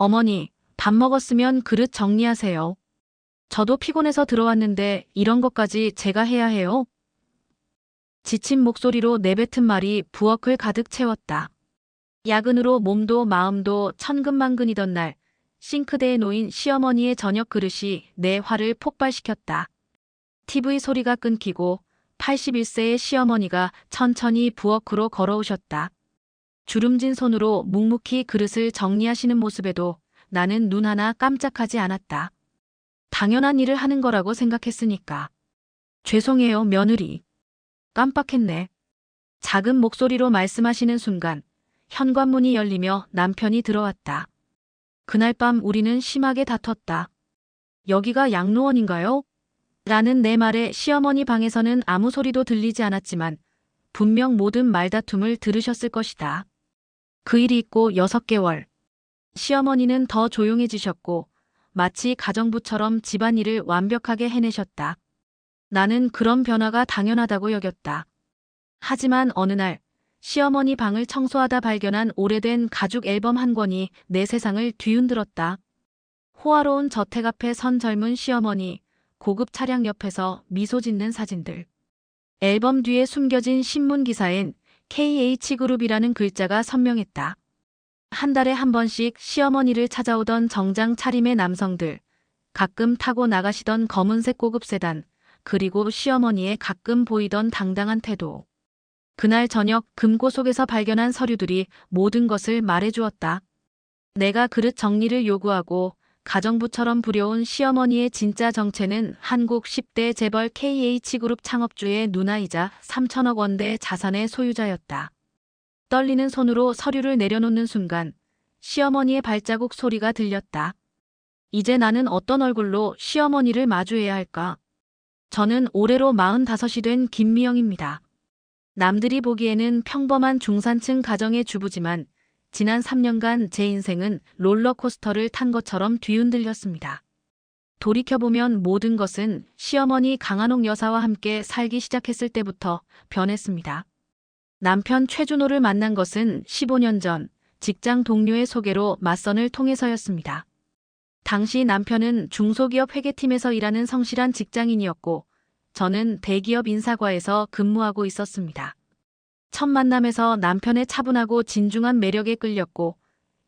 어머니, 밥 먹었으면 그릇 정리하세요. 저도 피곤해서 들어왔는데 이런 것까지 제가 해야 해요? 지친 목소리로 내뱉은 말이 부엌을 가득 채웠다. 야근으로 몸도 마음도 천근만근이던 날, 싱크대에 놓인 시어머니의 저녁 그릇이 내 화를 폭발시켰다. TV 소리가 끊기고 81세의 시어머니가 천천히 부엌으로 걸어오셨다. 주름진 손으로 묵묵히 그릇을 정리하시는 모습에도 나는 눈 하나 깜짝하지 않았다. 당연한 일을 하는 거라고 생각했으니까. 죄송해요, 며느리. 깜빡했네. 작은 목소리로 말씀하시는 순간 현관문이 열리며 남편이 들어왔다. 그날 밤 우리는 심하게 다퉜다. 여기가 양로원인가요? 라는 내 말에 시어머니 방에서는 아무 소리도 들리지 않았지만 분명 모든 말다툼을 들으셨을 것이다. 그 일이 있고 6개월. 시어머니는 더 조용해지셨고 마치 가정부처럼 집안일을 완벽하게 해내셨다. 나는 그런 변화가 당연하다고 여겼다. 하지만 어느 날 시어머니 방을 청소하다 발견한 오래된 가죽 앨범 한 권이 내 세상을 뒤흔들었다. 호화로운 저택 앞에 선 젊은 시어머니, 고급 차량 옆에서 미소 짓는 사진들. 앨범 뒤에 숨겨진 신문 기사엔 KH그룹이라는 글자가 선명했다. 한 달에 한 번씩 시어머니를 찾아오던 정장 차림의 남성들, 가끔 타고 나가시던 검은색 고급 세단, 그리고 시어머니의 가끔 보이던 당당한 태도. 그날 저녁 금고 속에서 발견한 서류들이 모든 것을 말해주었다. 내가 그릇 정리를 요구하고 가정부처럼 부려온 시어머니의 진짜 정체는 한국 10대 재벌 KH그룹 창업주의 누나이자 3천억 원대 자산의 소유자였다. 떨리는 손으로 서류를 내려놓는 순간 시어머니의 발자국 소리가 들렸다. 이제 나는 어떤 얼굴로 시어머니를 마주해야 할까? 저는 올해로 45이 된 김미영입니다. 남들이 보기에는 평범한 중산층 가정의 주부지만 지난 3년간 제 인생은 롤러코스터를 탄 것처럼 뒤흔들렸습니다. 돌이켜보면 모든 것은 시어머니 강한옥 여사와 함께 살기 시작했을 때부터 변했습니다. 남편 최준호를 만난 것은 15년 전 직장 동료의 소개로 맞선을 통해서였습니다. 당시 남편은 중소기업 회계팀에서 일하는 성실한 직장인이었고 저는 대기업 인사과에서 근무하고 있었습니다. 첫 만남에서 남편의 차분하고 진중한 매력에 끌렸고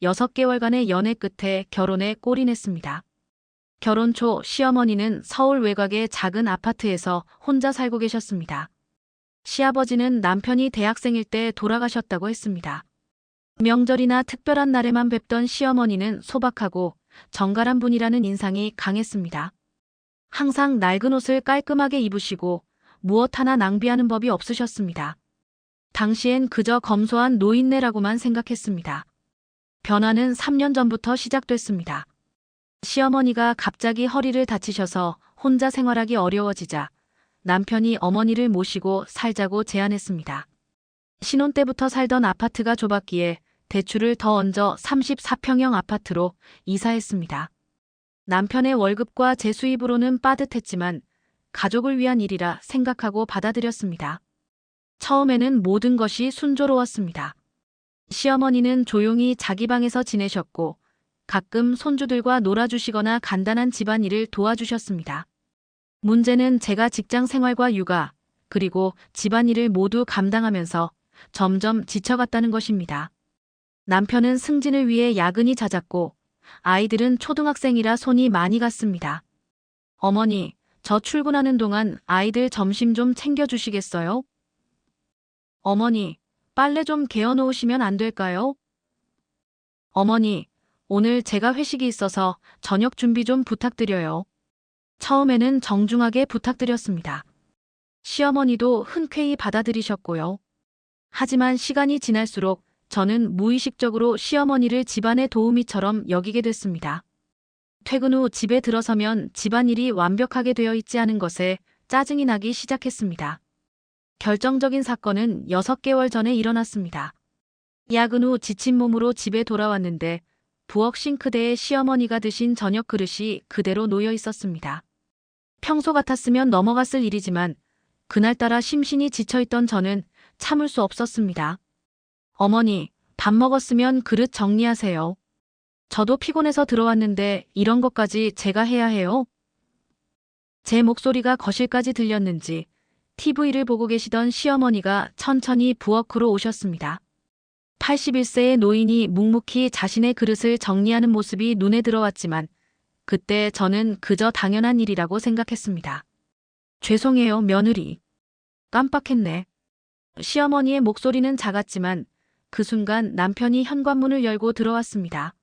6개월간의 연애 끝에 결혼에 골인했습니다. 결혼 초 시어머니는 서울 외곽의 작은 아파트에서 혼자 살고 계셨습니다. 시아버지는 남편이 대학생일 때 돌아가셨다고 했습니다. 명절이나 특별한 날에만 뵙던 시어머니는 소박하고 정갈한 분이라는 인상이 강했습니다. 항상 낡은 옷을 깔끔하게 입으시고 무엇 하나 낭비하는 법이 없으셨습니다. 당시엔 그저 검소한 노인네라고만 생각했습니다. 변화는 3년 전부터 시작됐습니다. 시어머니가 갑자기 허리를 다치셔서 혼자 생활하기 어려워지자 남편이 어머니를 모시고 살자고 제안했습니다. 신혼 때부터 살던 아파트가 좁았기에 대출을 더 얹어 34평형 아파트로 이사했습니다. 남편의 월급과 제 수입으로는 빠듯했지만 가족을 위한 일이라 생각하고 받아들였습니다. 처음에는 모든 것이 순조로웠습니다. 시어머니는 조용히 자기 방에서 지내셨고 가끔 손주들과 놀아주시거나 간단한 집안일을 도와주셨습니다. 문제는 제가 직장 생활과 육아, 그리고 집안일을 모두 감당하면서 점점 지쳐갔다는 것입니다. 남편은 승진을 위해 야근이 잦았고 아이들은 초등학생이라 손이 많이 갔습니다. 어머니, 저 출근하는 동안 아이들 점심 좀 챙겨주시겠어요? 어머니, 빨래 좀 개어놓으시면 안 될까요? 어머니, 오늘 제가 회식이 있어서 저녁 준비 좀 부탁드려요. 처음에는 정중하게 부탁드렸습니다. 시어머니도 흔쾌히 받아들이셨고요. 하지만 시간이 지날수록 저는 무의식적으로 시어머니를 집안의 도우미처럼 여기게 됐습니다. 퇴근 후 집에 들어서면 집안일이 완벽하게 되어 있지 않은 것에 짜증이 나기 시작했습니다. 결정적인 사건은 6개월 전에 일어났습니다. 야근 후 지친 몸으로 집에 돌아왔는데 부엌 싱크대에 시어머니가 드신 저녁 그릇이 그대로 놓여 있었습니다. 평소 같았으면 넘어갔을 일이지만 그날따라 심신이 지쳐있던 저는 참을 수 없었습니다. 어머니, 밥 먹었으면 그릇 정리하세요. 저도 피곤해서 들어왔는데 이런 것까지 제가 해야 해요? 제 목소리가 거실까지 들렸는지 TV를 보고 계시던 시어머니가 천천히 부엌으로 오셨습니다. 81세의 노인이 묵묵히 자신의 그릇을 정리하는 모습이 눈에 들어왔지만 그때 저는 그저 당연한 일이라고 생각했습니다. 죄송해요, 며느리. 깜빡했네. 시어머니의 목소리는 작았지만 그 순간 남편이 현관문을 열고 들어왔습니다.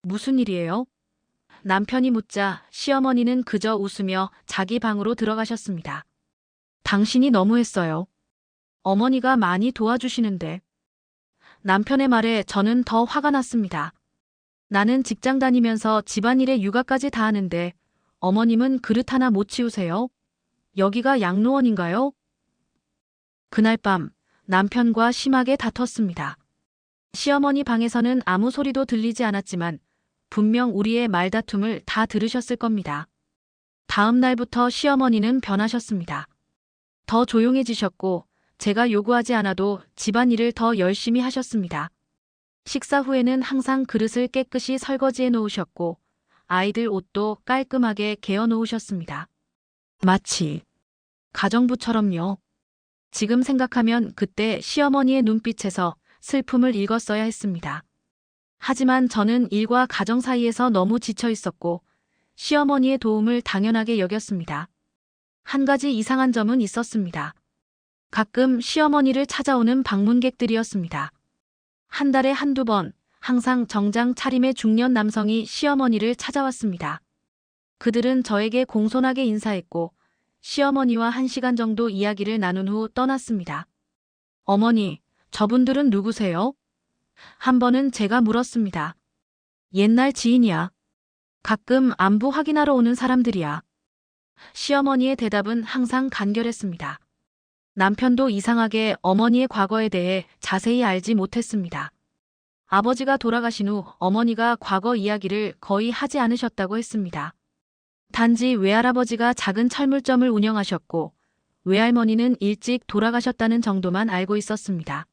무슨 일이에요? 남편이 묻자 시어머니는 그저 웃으며 자기 방으로 들어가셨습니다. 당신이 너무했어요. 어머니가 많이 도와주시는데. 남편의 말에 저는 더 화가 났습니다. 나는 직장 다니면서 집안일에 육아까지 다 하는데 어머님은 그릇 하나 못 치우세요? 여기가 양로원인가요? 그날 밤 남편과 심하게 다퉜습니다. 시어머니 방에서는 아무 소리도 들리지 않았지만 분명 우리의 말다툼을 다 들으셨을 겁니다. 다음 날부터 시어머니는 변하셨습니다. 더 조용해지셨고 제가 요구하지 않아도 집안일을 더 열심히 하셨습니다. 식사 후에는 항상 그릇을 깨끗이 설거지해 놓으셨고 아이들 옷도 깔끔하게 개어 놓으셨습니다. 마치 가정부처럼요. 지금 생각하면 그때 시어머니의 눈빛에서 슬픔을 읽었어야 했습니다. 하지만 저는 일과 가정 사이에서 너무 지쳐 있었고 시어머니의 도움을 당연하게 여겼습니다. 한 가지 이상한 점은 있었습니다. 가끔 시어머니를 찾아오는 방문객들이었습니다. 한 달에 한두 번 항상 정장 차림의 중년 남성이 시어머니를 찾아왔습니다. 그들은 저에게 공손하게 인사했고 시어머니와 1시간 정도 이야기를 나눈 후 떠났습니다. 어머니, 저분들은 누구세요? 한 번은 제가 물었습니다. 옛날 지인이야. 가끔 안부 확인하러 오는 사람들이야. 시어머니의 대답은 항상 간결했습니다. 남편도 이상하게 어머니의 과거에 대해 자세히 알지 못했습니다. 아버지가 돌아가신 후 어머니가 과거 이야기를 거의 하지 않으셨다고 했습니다. 단지 외할아버지가 작은 철물점을 운영하셨고 외할머니는 일찍 돌아가셨다는 정도만 알고 있었습니다.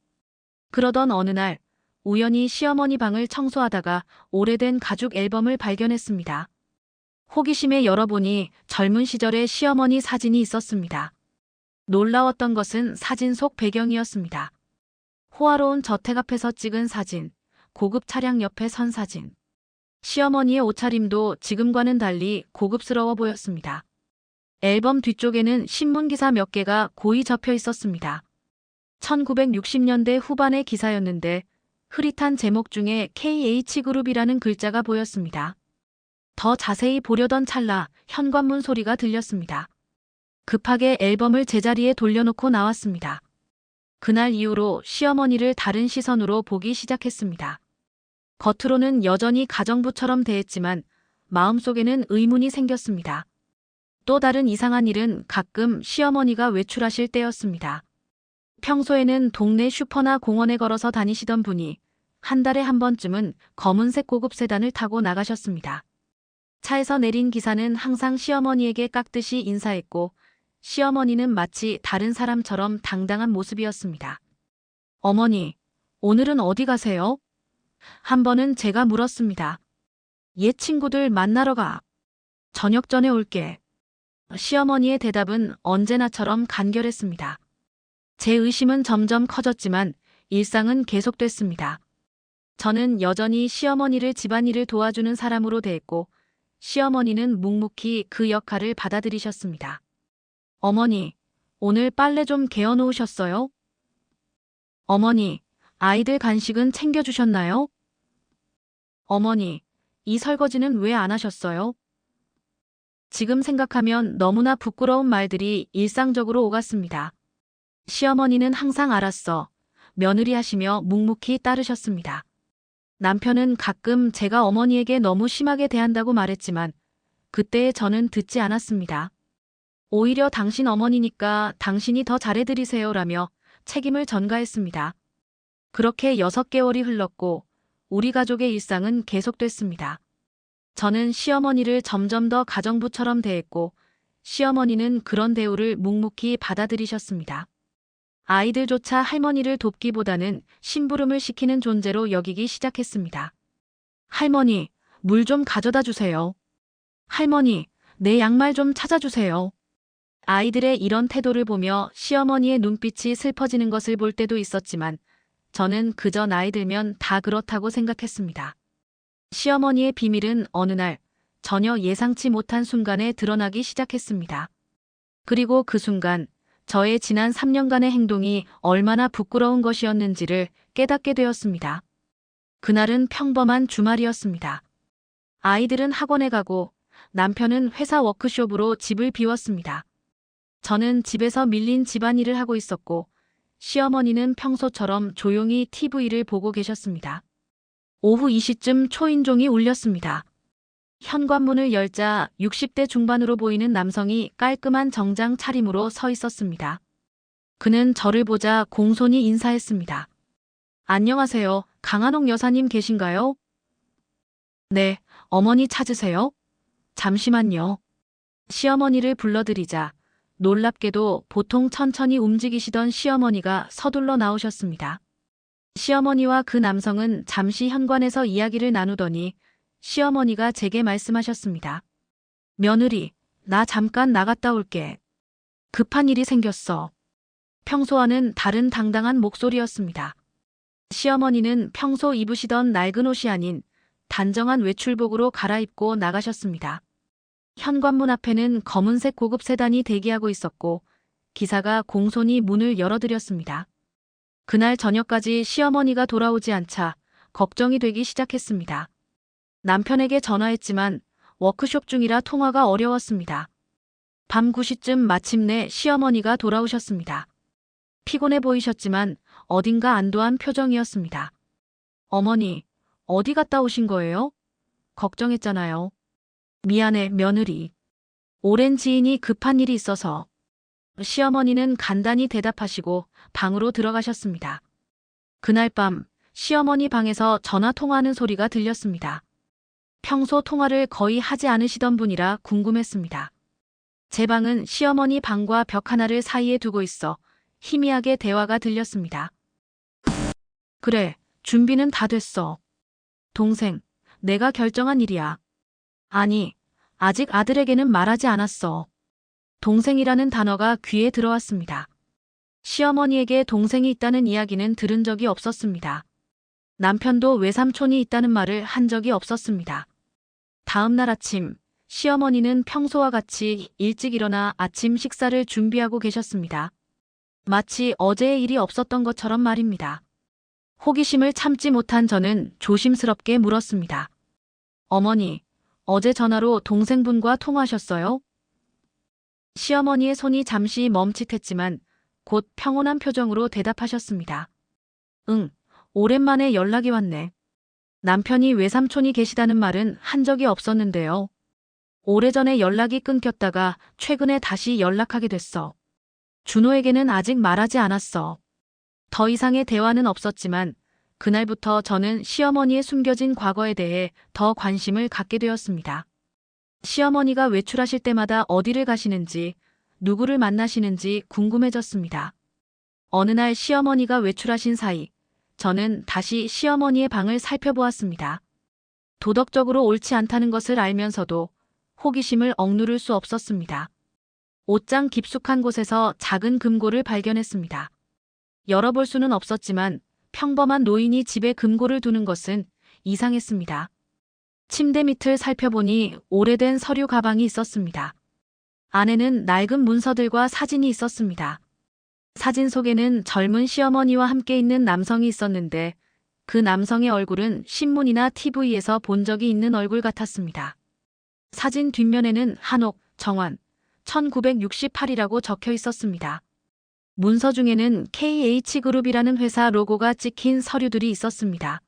그러던 어느 날 우연히 시어머니 방을 청소하다가 오래된 가죽 앨범을 발견했습니다. 호기심에 열어보니 젊은 시절의 시어머니 사진이 있었습니다. 놀라웠던 것은 사진 속 배경이었습니다. 호화로운 저택 앞에서 찍은 사진, 고급 차량 옆에 선 사진. 시어머니의 옷차림도 지금과는 달리 고급스러워 보였습니다. 앨범 뒤쪽에는 신문기사 몇 개가 고이 접혀 있었습니다. 1960년대 후반의 기사였는데 흐릿한 제목 중에 KH그룹이라는 글자가 보였습니다. 더 자세히 보려던 찰나 현관문 소리가 들렸습니다. 급하게 앨범을 제자리에 돌려놓고 나왔습니다. 그날 이후로 시어머니를 다른 시선으로 보기 시작했습니다. 겉으로는 여전히 가정부처럼 대했지만 마음속에는 의문이 생겼습니다. 또 다른 이상한 일은 가끔 시어머니가 외출하실 때였습니다. 평소에는 동네 슈퍼나 공원에 걸어서 다니시던 분이 한 달에 한 번쯤은 검은색 고급 세단을 타고 나가셨습니다. 차에서 내린 기사는 항상 시어머니에게 깍듯이 인사했고 시어머니는 마치 다른 사람처럼 당당한 모습이었습니다. 어머니, 오늘은 어디 가세요? 한 번은 제가 물었습니다. 옛 친구들 만나러 가. 저녁 전에 올게. 시어머니의 대답은 언제나처럼 간결했습니다. 제 의심은 점점 커졌지만 일상은 계속됐습니다. 저는 여전히 시어머니를 집안일을 도와주는 사람으로 대했고 시어머니는 묵묵히 그 역할을 받아들이셨습니다. 어머니, 오늘 빨래 좀 개어 놓으셨어요? 어머니, 아이들 간식은 챙겨주셨나요? 어머니, 이 설거지는 왜 안 하셨어요? 지금 생각하면 너무나 부끄러운 말들이 일상적으로 오갔습니다. 시어머니는 항상 알았어. 며느리 하시며 묵묵히 따르셨습니다. 남편은 가끔 제가 어머니에게 너무 심하게 대한다고 말했지만 그때의 저는 듣지 않았습니다. 오히려 당신 어머니니까 당신이 더 잘해드리세요라며 책임을 전가했습니다. 그렇게 6개월이 흘렀고 우리 가족의 일상은 계속됐습니다. 저는 시어머니를 점점 더 가정부처럼 대했고 시어머니는 그런 대우를 묵묵히 받아들이셨습니다. 아이들조차 할머니를 돕기보다는 심부름을 시키는 존재로 여기기 시작했습니다. 할머니, 물 좀 가져다 주세요. 할머니, 내 양말 좀 찾아주세요. 아이들의 이런 태도를 보며 시어머니의 눈빛이 슬퍼지는 것을 볼 때도 있었지만 저는 그저 나이 들면 다 그렇다고 생각했습니다. 시어머니의 비밀은 어느 날 전혀 예상치 못한 순간에 드러나기 시작했습니다. 그리고 그 순간 저의 지난 3년간의 행동이 얼마나 부끄러운 것이었는지를 깨닫게 되었습니다. 그날은 평범한 주말이었습니다. 아이들은 학원에 가고 남편은 회사 워크숍으로 집을 비웠습니다. 저는 집에서 밀린 집안일을 하고 있었고 시어머니는 평소처럼 조용히 TV를 보고 계셨습니다. 오후 2시쯤 초인종이 울렸습니다. 현관문을 열자 60대 중반으로 보이는 남성이 깔끔한 정장 차림으로 서 있었습니다. 그는 저를 보자 공손히 인사했습니다. 안녕하세요. 강한옥 여사님 계신가요? 네, 어머니 찾으세요? 잠시만요. 시어머니를 불러드리자 놀랍게도 보통 천천히 움직이시던 시어머니가 서둘러 나오셨습니다. 시어머니와 그 남성은 잠시 현관에서 이야기를 나누더니 시어머니가 제게 말씀하셨습니다. 며느리, 나 잠깐 나갔다 올게. 급한 일이 생겼어. 평소와는 다른 당당한 목소리였습니다. 시어머니는 평소 입으시던 낡은 옷이 아닌 단정한 외출복으로 갈아입고 나가셨습니다. 현관문 앞에는 검은색 고급 세단이 대기하고 있었고 기사가 공손히 문을 열어드렸습니다. 그날 저녁까지 시어머니가 돌아오지 않자 걱정이 되기 시작했습니다. 남편에게 전화했지만 워크숍 중이라 통화가 어려웠습니다. 밤 9시쯤 마침내 시어머니가 돌아오셨습니다. 피곤해 보이셨지만 어딘가 안도한 표정이었습니다. 어머니, 어디 갔다 오신 거예요? 걱정했잖아요. 미안해, 며느리. 오랜 지인이 급한 일이 있어서. 시어머니는 간단히 대답하시고 방으로 들어가셨습니다. 그날 밤 시어머니 방에서 전화 통화하는 소리가 들렸습니다. 평소 통화를 거의 하지 않으시던 분이라 궁금했습니다. 제 방은 시어머니 방과 벽 하나를 사이에 두고 있어 희미하게 대화가 들렸습니다. 그래, 준비는 다 됐어. 동생, 내가 결정한 일이야. 아니, 아직 아들에게는 말하지 않았어. 동생이라는 단어가 귀에 들어왔습니다. 시어머니에게 동생이 있다는 이야기는 들은 적이 없었습니다. 남편도 외삼촌이 있다는 말을 한 적이 없었습니다. 다음 날 아침, 시어머니는 평소와 같이 일찍 일어나 아침 식사를 준비하고 계셨습니다. 마치 어제의 일이 없었던 것처럼 말입니다. 호기심을 참지 못한 저는 조심스럽게 물었습니다. 어머니, 어제 전화로 동생분과 통화하셨어요? 시어머니의 손이 잠시 멈칫했지만 곧 평온한 표정으로 대답하셨습니다. 응, 오랜만에 연락이 왔네. 남편이 외삼촌이 계시다는 말은 한 적이 없었는데요. 오래전에 연락이 끊겼다가 최근에 다시 연락하게 됐어. 준호에게는 아직 말하지 않았어. 더 이상의 대화는 없었지만 그날부터 저는 시어머니의 숨겨진 과거에 대해 더 관심을 갖게 되었습니다. 시어머니가 외출하실 때마다 어디를 가시는지, 누구를 만나시는지 궁금해졌습니다. 어느 날 시어머니가 외출하신 사이, 저는 다시 시어머니의 방을 살펴보았습니다. 도덕적으로 옳지 않다는 것을 알면서도 호기심을 억누를 수 없었습니다. 옷장 깊숙한 곳에서 작은 금고를 발견했습니다. 열어볼 수는 없었지만 평범한 노인이 집에 금고를 두는 것은 이상했습니다. 침대 밑을 살펴보니 오래된 서류 가방이 있었습니다. 안에는 낡은 문서들과 사진이 있었습니다. 사진 속에는 젊은 시어머니와 함께 있는 남성이 있었는데 그 남성의 얼굴은 신문이나 TV에서 본 적이 있는 얼굴 같았습니다. 사진 뒷면에는 한옥, 정환, 1968이라고 적혀 있었습니다. 문서 중에는 KH그룹이라는 회사 로고가 찍힌 서류들이 있었습니다.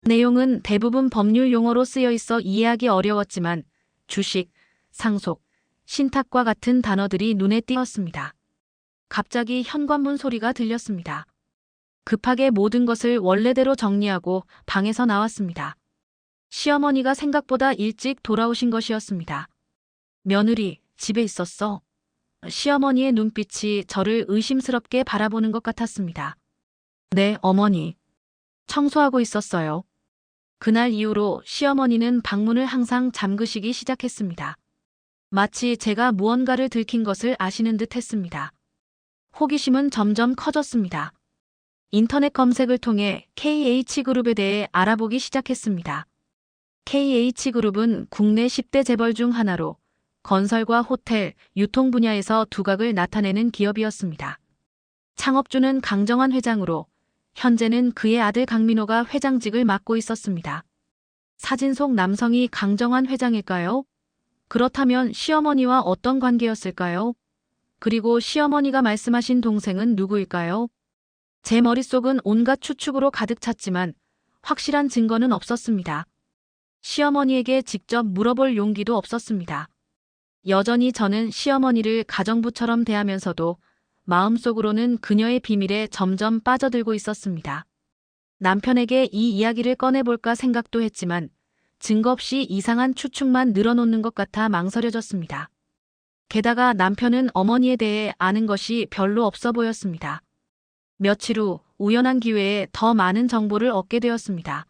내용은 대부분 법률 용어로 쓰여 있어 이해하기 어려웠지만 주식, 상속, 신탁과 같은 단어들이 눈에 띄었습니다. 갑자기 현관문 소리가 들렸습니다. 급하게 모든 것을 원래대로 정리하고 방에서 나왔습니다. 시어머니가 생각보다 일찍 돌아오신 것이었습니다. 며느리, 집에 있었어. 시어머니의 눈빛이 저를 의심스럽게 바라보는 것 같았습니다. 네, 어머니. 청소하고 있었어요. 그날 이후로 시어머니는 방문을 항상 잠그시기 시작했습니다. 마치 제가 무언가를 들킨 것을 아시는 듯 했습니다. 호기심은 점점 커졌습니다. 인터넷 검색을 통해 KH그룹에 대해 알아보기 시작했습니다. KH그룹은 국내 10대 재벌 중 하나로 건설과 호텔, 유통 분야에서 두각을 나타내는 기업이었습니다. 창업주는 강정환 회장으로 현재는 그의 아들 강민호가 회장직을 맡고 있었습니다. 사진 속 남성이 강정환 회장일까요? 그렇다면 시어머니와 어떤 관계였을까요? 그리고 시어머니가 말씀하신 동생은 누구일까요? 제 머릿속은 온갖 추측으로 가득 찼지만 확실한 증거는 없었습니다. 시어머니에게 직접 물어볼 용기도 없었습니다. 여전히 저는 시어머니를 가정부처럼 대하면서도 마음속으로는 그녀의 비밀에 점점 빠져들고 있었습니다. 남편에게 이 이야기를 꺼내볼까 생각도 했지만 증거 없이 이상한 추측만 늘어놓는 것 같아 망설여졌습니다. 게다가 남편은 어머니에 대해 아는 것이 별로 없어 보였습니다. 며칠 후 우연한 기회에 더 많은 정보를 얻게 되었습니다.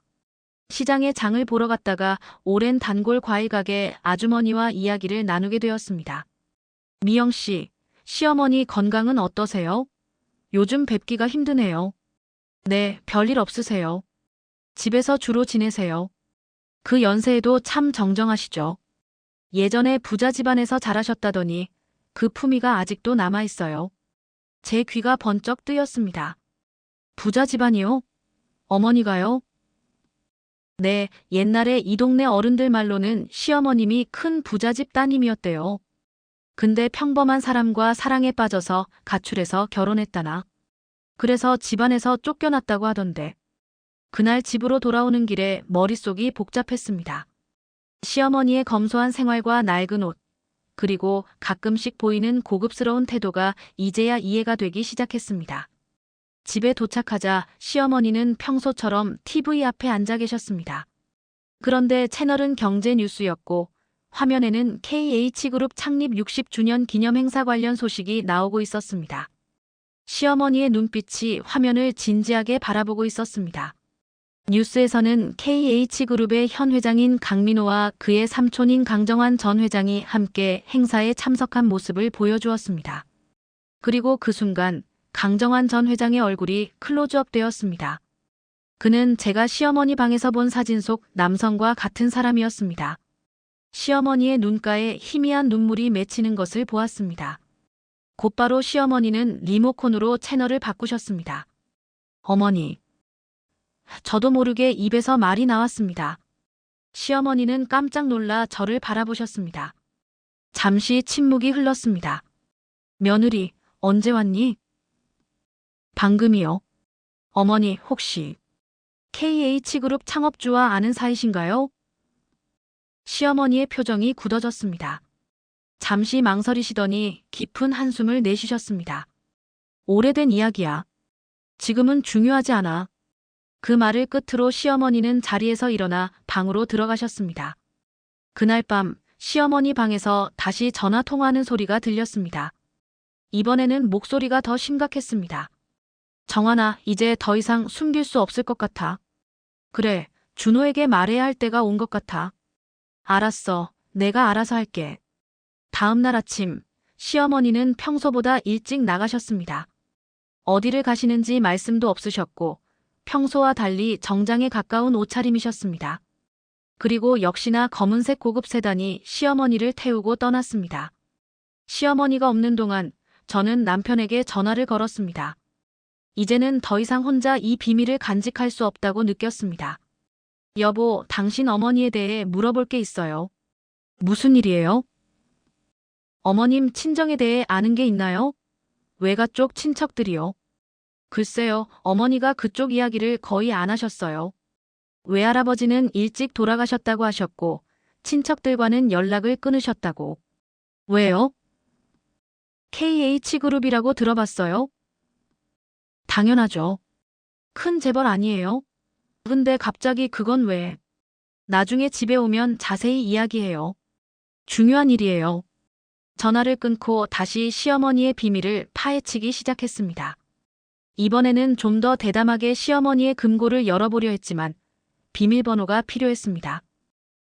시장에 장을 보러 갔다가 오랜 단골 과일 가게 아주머니와 이야기를 나누게 되었습니다. 미영 씨, 시어머니 건강은 어떠세요? 요즘 뵙기가 힘드네요. 네, 별일 없으세요. 집에서 주로 지내세요. 그 연세에도 참 정정하시죠. 예전에 부자 집안에서 자라셨다더니 그 품위가 아직도 남아있어요. 제 귀가 번쩍 뜨였습니다. 부자 집안이요? 어머니가요? 네, 옛날에 이 동네 어른들 말로는 시어머님이 큰 부잣집 따님이었대요. 근데 평범한 사람과 사랑에 빠져서 가출해서 결혼했다나. 그래서 집안에서 쫓겨났다고 하던데. 그날 집으로 돌아오는 길에 머릿속이 복잡했습니다. 시어머니의 검소한 생활과 낡은 옷, 그리고 가끔씩 보이는 고급스러운 태도가 이제야 이해가 되기 시작했습니다. 집에 도착하자 시어머니는 평소처럼 TV 앞에 앉아 계셨습니다. 그런데 채널은 경제 뉴스였고 화면에는 KH그룹 창립 60주년 기념 행사 관련 소식이 나오고 있었습니다. 시어머니의 눈빛이 화면을 진지하게 바라보고 있었습니다. 뉴스에서는 KH그룹의 현 회장인 강민호와 그의 삼촌인 강정환 전 회장이 함께 행사에 참석한 모습을 보여주었습니다. 그리고 그 순간 강정환 전 회장의 얼굴이 클로즈업 되었습니다. 그는 제가 시어머니 방에서 본 사진 속 남성과 같은 사람이었습니다. 시어머니의 눈가에 희미한 눈물이 맺히는 것을 보았습니다. 곧바로 시어머니는 리모컨으로 채널을 바꾸셨습니다. 어머니. 저도 모르게 입에서 말이 나왔습니다. 시어머니는 깜짝 놀라 저를 바라보셨습니다. 잠시 침묵이 흘렀습니다. 며느리, 언제 왔니? 방금이요. 어머니, 혹시 KH그룹 창업주와 아는 사이신가요? 시어머니의 표정이 굳어졌습니다. 잠시 망설이시더니 깊은 한숨을 내쉬셨습니다. 오래된 이야기야. 지금은 중요하지 않아. 그 말을 끝으로 시어머니는 자리에서 일어나 방으로 들어가셨습니다. 그날 밤 시어머니 방에서 다시 전화 통화하는 소리가 들렸습니다. 이번에는 목소리가 더 심각했습니다. 정환아, 이제 더 이상 숨길 수 없을 것 같아. 그래, 준호에게 말해야 할 때가 온 것 같아. 알았어, 내가 알아서 할게. 다음 날 아침, 시어머니는 평소보다 일찍 나가셨습니다. 어디를 가시는지 말씀도 없으셨고 평소와 달리 정장에 가까운 옷차림이셨습니다. 그리고 역시나 검은색 고급 세단이 시어머니를 태우고 떠났습니다. 시어머니가 없는 동안 저는 남편에게 전화를 걸었습니다. 이제는 더 이상 혼자 이 비밀을 간직할 수 없다고 느꼈습니다. 여보, 당신 어머니에 대해 물어볼 게 있어요. 무슨 일이에요? 어머님 친정에 대해 아는 게 있나요? 외가 쪽 친척들이요. 글쎄요, 어머니가 그쪽 이야기를 거의 안 하셨어요. 외할아버지는 일찍 돌아가셨다고 하셨고 친척들과는 연락을 끊으셨다고. 왜요? KH그룹이라고 들어봤어요? 당연하죠. 큰 재벌 아니에요? 근데 갑자기 그건 왜? 나중에 집에 오면 자세히 이야기해요. 중요한 일이에요. 전화를 끊고 다시 시어머니의 비밀을 파헤치기 시작했습니다. 이번에는 좀 더 대담하게 시어머니의 금고를 열어보려 했지만 비밀번호가 필요했습니다.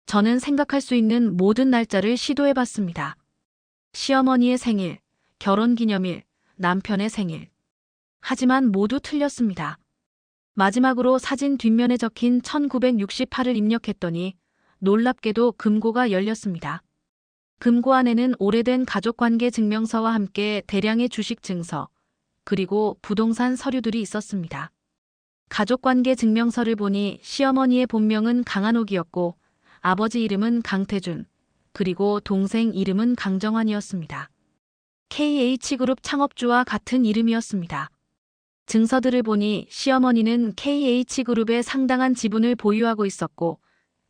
저는 생각할 수 있는 모든 날짜를 시도해봤습니다. 시어머니의 생일, 결혼기념일, 남편의 생일. 하지만 모두 틀렸습니다. 마지막으로 사진 뒷면에 적힌 1968을 입력했더니 놀랍게도 금고가 열렸습니다. 금고 안에는 오래된 가족관계 증명서와 함께 대량의 주식 증서, 그리고 부동산 서류들이 있었습니다. 가족관계 증명서를 보니 시어머니의 본명은 강한옥이었고 아버지 이름은 강태준, 그리고 동생 이름은 강정환이었습니다. KH그룹 창업주와 같은 이름이었습니다. 증서들을 보니 시어머니는 KH그룹의 상당한 지분을 보유하고 있었고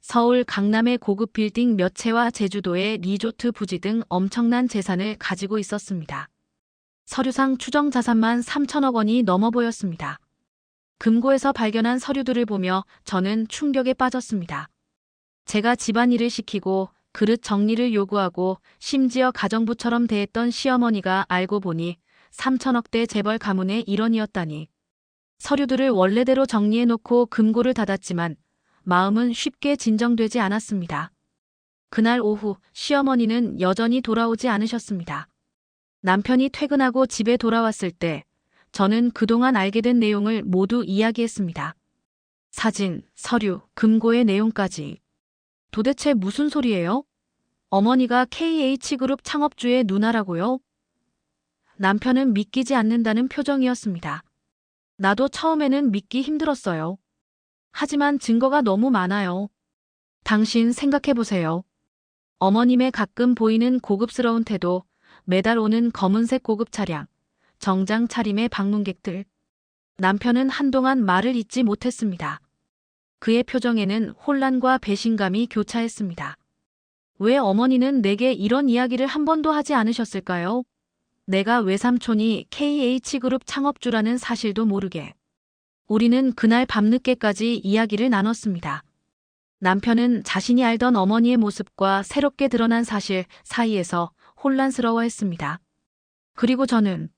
서울 강남의 고급 빌딩 몇 채와 제주도의 리조트 부지 등 엄청난 재산을 가지고 있었습니다. 서류상 추정 자산만 3천억 원이 넘어 보였습니다. 금고에서 발견한 서류들을 보며 저는 충격에 빠졌습니다. 제가 집안일을 시키고 그릇 정리를 요구하고 심지어 가정부처럼 대했던 시어머니가 알고 보니 3천억대 재벌 가문의 일원이었다니. 서류들을 원래대로 정리해놓고 금고를 닫았지만 마음은 쉽게 진정되지 않았습니다. 그날 오후 시어머니는 여전히 돌아오지 않으셨습니다. 남편이 퇴근하고 집에 돌아왔을 때 저는 그동안 알게 된 내용을 모두 이야기했습니다. 사진, 서류, 금고의 내용까지. 도대체 무슨 소리예요? 어머니가 KH그룹 창업주의 누나라고요? 남편은 믿기지 않는다는 표정이었습니다. 나도 처음에는 믿기 힘들었어요. 하지만 증거가 너무 많아요. 당신 생각해보세요. 어머님의 가끔 보이는 고급스러운 태도, 매달 오는 검은색 고급 차량, 정장 차림의 방문객들. 남편은 한동안 말을 잇지 못했습니다. 그의 표정에는 혼란과 배신감이 교차했습니다. 왜 어머니는 내게 이런 이야기를 한 번도 하지 않으셨을까요? 내가 외삼촌이 KH그룹 창업주라는 사실도 모르게. 우리는 그날 밤늦게까지 이야기를 나눴습니다. 남편은 자신이 알던 어머니의 모습과 새롭게 드러난 사실 사이에서 혼란스러워했습니다. 그리고 저는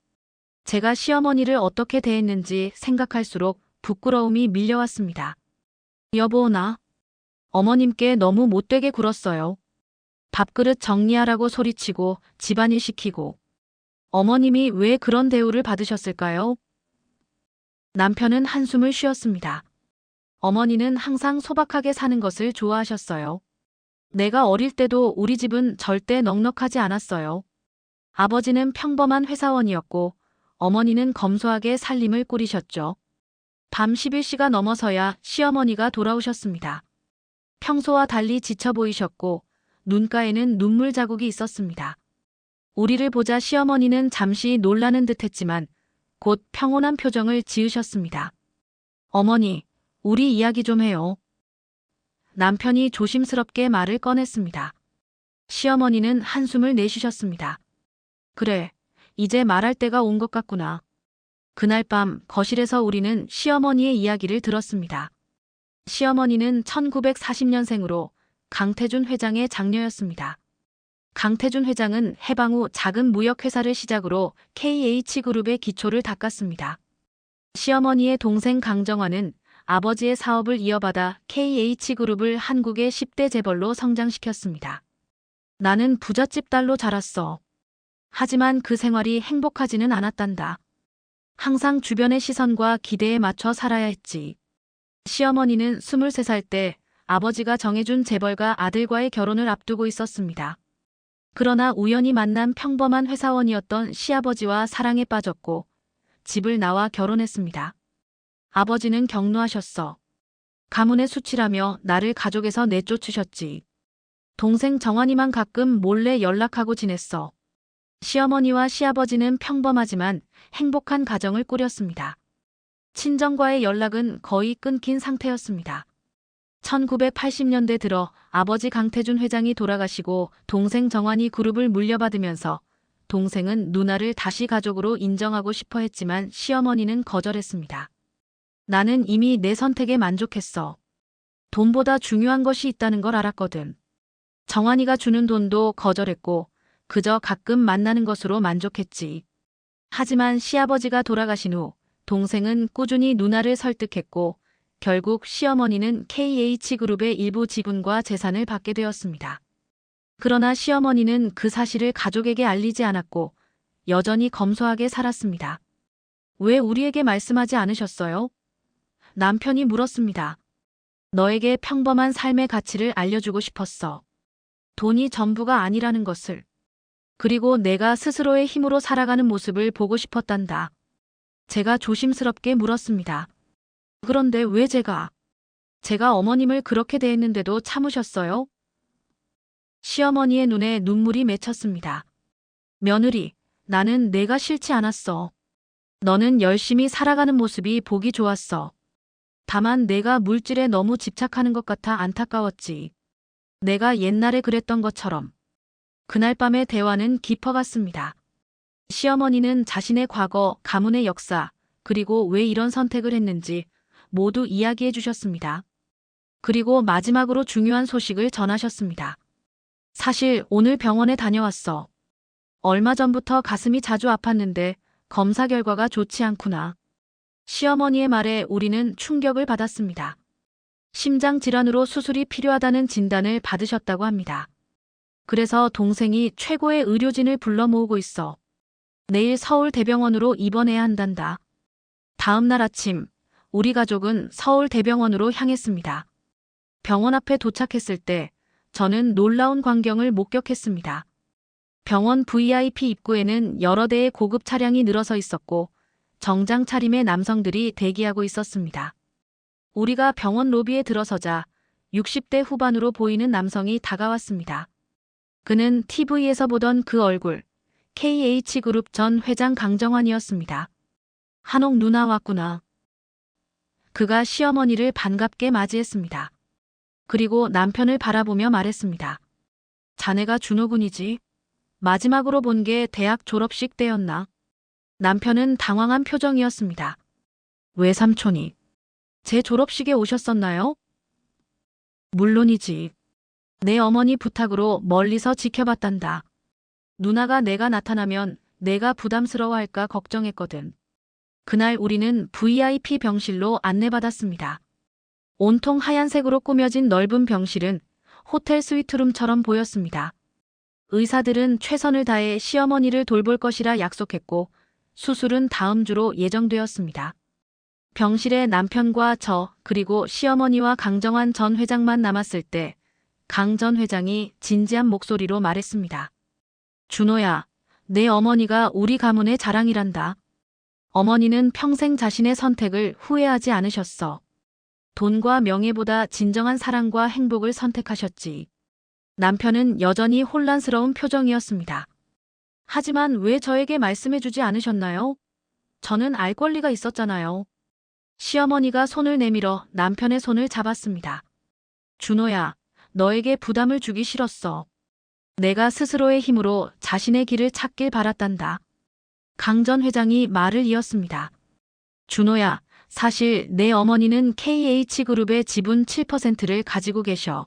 제가 시어머니를 어떻게 대했는지 생각할수록 부끄러움이 밀려왔습니다. 여보, 나 어머님께 너무 못되게 굴었어요. 밥그릇 정리하라고 소리치고 집안일 시키고. 어머님이 왜 그런 대우를 받으셨을까요? 남편은 한숨을 쉬었습니다. 어머니는 항상 소박하게 사는 것을 좋아하셨어요. 내가 어릴 때도 우리 집은 절대 넉넉하지 않았어요. 아버지는 평범한 회사원이었고 어머니는 검소하게 살림을 꾸리셨죠. 밤 11시가 넘어서야 시어머니가 돌아오셨습니다. 평소와 달리 지쳐 보이셨고 눈가에는 눈물 자국이 있었습니다. 우리를 보자 시어머니는 잠시 놀라는 듯했지만 곧 평온한 표정을 지으셨습니다. 어머니, 우리 이야기 좀 해요. 남편이 조심스럽게 말을 꺼냈습니다. 시어머니는 한숨을 내쉬셨습니다. 그래, 이제 말할 때가 온 것 같구나. 그날 밤 거실에서 우리는 시어머니의 이야기를 들었습니다. 시어머니는 1940년생으로 강태준 회장의 장녀였습니다. 강태준 회장은 해방 후 작은 무역회사를 시작으로 KH그룹의 기초를 닦았습니다. 시어머니의 동생 강정환은 아버지의 사업을 이어받아 KH그룹을 한국의 10대 재벌로 성장시켰습니다. 나는 부잣집 딸로 자랐어. 하지만 그 생활이 행복하지는 않았단다. 항상 주변의 시선과 기대에 맞춰 살아야 했지. 시어머니는 23살 때 아버지가 정해준 재벌가 아들과의 결혼을 앞두고 있었습니다. 그러나 우연히 만난 평범한 회사원이었던 시아버지와 사랑에 빠졌고 집을 나와 결혼했습니다. 아버지는 격노하셨어. 가문의 수치라며 나를 가족에서 내쫓으셨지. 동생 정환이만 가끔 몰래 연락하고 지냈어. 시어머니와 시아버지는 평범하지만 행복한 가정을 꾸렸습니다. 친정과의 연락은 거의 끊긴 상태였습니다. 1980년대 들어 아버지 강태준 회장이 돌아가시고 동생 정환이 그룹을 물려받으면서 동생은 누나를 다시 가족으로 인정하고 싶어 했지만 시어머니는 거절했습니다. 나는 이미 내 선택에 만족했어. 돈보다 중요한 것이 있다는 걸 알았거든. 정환이가 주는 돈도 거절했고 그저 가끔 만나는 것으로 만족했지. 하지만 시아버지가 돌아가신 후 동생은 꾸준히 누나를 설득했고 결국 시어머니는 KH그룹의 일부 지분과 재산을 받게 되었습니다. 그러나 시어머니는 그 사실을 가족에게 알리지 않았고 여전히 검소하게 살았습니다. 왜 우리에게 말씀하지 않으셨어요? 남편이 물었습니다. 너에게 평범한 삶의 가치를 알려주고 싶었어. 돈이 전부가 아니라는 것을. 그리고 내가 스스로의 힘으로 살아가는 모습을 보고 싶었단다. 제가 조심스럽게 물었습니다. 그런데 왜 제가 어머님을 그렇게 대했는데도 참으셨어요? 시어머니의 눈에 눈물이 맺혔습니다. 며느리, 나는 내가 싫지 않았어. 너는 열심히 살아가는 모습이 보기 좋았어. 다만 내가 물질에 너무 집착하는 것 같아 안타까웠지. 내가 옛날에 그랬던 것처럼. 그날 밤의 대화는 깊어갔습니다. 시어머니는 자신의 과거, 가문의 역사, 그리고 왜 이런 선택을 했는지 모두 이야기해 주셨습니다. 그리고 마지막으로 중요한 소식을 전하셨습니다. 사실 오늘 병원에 다녀왔어. 얼마 전부터 가슴이 자주 아팠는데 검사 결과가 좋지 않구나. 시어머니의 말에 우리는 충격을 받았습니다. 심장 질환으로 수술이 필요하다는 진단을 받으셨다고 합니다. 그래서 동생이 최고의 의료진을 불러 모으고 있어. 내일 서울대병원으로 입원해야 한단다. 다음 날 아침, 우리 가족은 서울대병원으로 향했습니다. 병원 앞에 도착했을 때 저는 놀라운 광경을 목격했습니다. 병원 VIP 입구에는 여러 대의 고급 차량이 늘어서 있었고 정장 차림의 남성들이 대기하고 있었습니다. 우리가 병원 로비에 들어서자 60대 후반으로 보이는 남성이 다가왔습니다. 그는 TV에서 보던 그 얼굴, KH그룹 전 회장 강정환이었습니다. 한옥 누나 왔구나. 그가 시어머니를 반갑게 맞이했습니다. 그리고 남편을 바라보며 말했습니다. 자네가 준호군이지? 마지막으로 본 게 대학 졸업식 때였나? 남편은 당황한 표정이었습니다. 왜 삼촌이? 제 졸업식에 오셨었나요? 물론이지. 내 어머니 부탁으로 멀리서 지켜봤단다. 누나가 내가 나타나면 내가 부담스러워할까 걱정했거든. 그날 우리는 VIP 병실로 안내받았습니다. 온통 하얀색으로 꾸며진 넓은 병실은 호텔 스위트룸처럼 보였습니다. 의사들은 최선을 다해 시어머니를 돌볼 것이라 약속했고 수술은 다음 주로 예정되었습니다. 병실에 남편과 저 그리고 시어머니와 강정환 전 회장만 남았을 때 강 전 회장이 진지한 목소리로 말했습니다. 준호야, 내 어머니가 우리 가문의 자랑이란다. 어머니는 평생 자신의 선택을 후회하지 않으셨어. 돈과 명예보다 진정한 사랑과 행복을 선택하셨지. 남편은 여전히 혼란스러운 표정이었습니다. 하지만 왜 저에게 말씀해주지 않으셨나요? 저는 알 권리가 있었잖아요. 시어머니가 손을 내밀어 남편의 손을 잡았습니다. 준호야, 너에게 부담을 주기 싫었어. 내가 스스로의 힘으로 자신의 길을 찾길 바랐단다. 강 전 회장이 말을 이었습니다. 준호야, 사실 내 어머니는 KH그룹의 지분 7%를 가지고 계셔.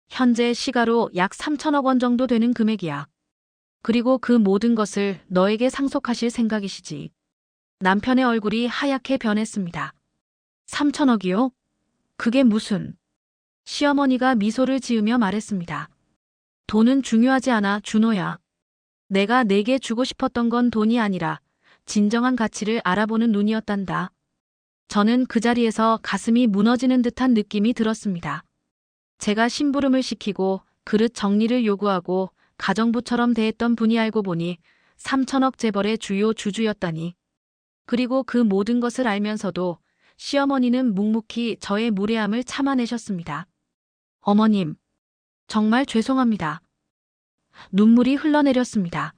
현재 시가로 약 3천억 원 정도 되는 금액이야. 그리고 그 모든 것을 너에게 상속하실 생각이시지. 남편의 얼굴이 하얗게 변했습니다. 3천억이요? 그게 무슨? 시어머니가 미소를 지으며 말했습니다. 돈은 중요하지 않아, 준호야. 내가 내게 주고 싶었던 건 돈이 아니라 진정한 가치를 알아보는 눈이었단다. 저는 그 자리에서 가슴이 무너지는 듯한 느낌이 들었습니다. 제가 심부름을 시키고 그릇 정리를 요구하고 가정부처럼 대했던 분이 알고 보니 3천억 재벌의 주요 주주였다니. 그리고 그 모든 것을 알면서도 시어머니는 묵묵히 저의 무례함을 참아내셨습니다. 어머님, 정말 죄송합니다. 눈물이 흘러내렸습니다.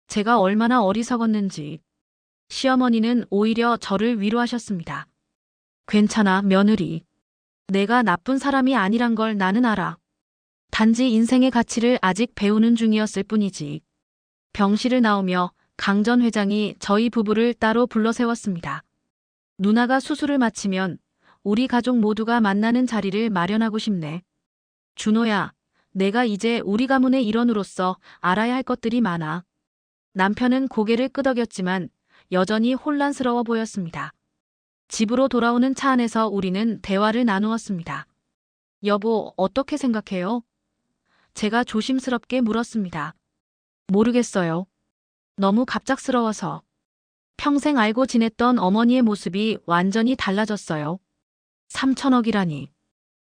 제가 얼마나 어리석었는지. 시어머니는 오히려 저를 위로하셨습니다. 괜찮아, 며느리. 내가 나쁜 사람이 아니란 걸 나는 알아. 단지 인생의 가치를 아직 배우는 중이었을 뿐이지. 병실을 나오며 강 전 회장이 저희 부부를 따로 불러 세웠습니다. 누나가 수술을 마치면 우리 가족 모두가 만나는 자리를 마련하고 싶네. 준호야, 내가 이제 우리 가문의 일원으로서 알아야 할 것들이 많아. 남편은 고개를 끄덕였지만 여전히 혼란스러워 보였습니다. 집으로 돌아오는 차 안에서 우리는 대화를 나누었습니다. 여보, 어떻게 생각해요? 제가 조심스럽게 물었습니다. 모르겠어요. 너무 갑작스러워서. 평생 알고 지냈던 어머니의 모습이 완전히 달라졌어요. 3천억이라니.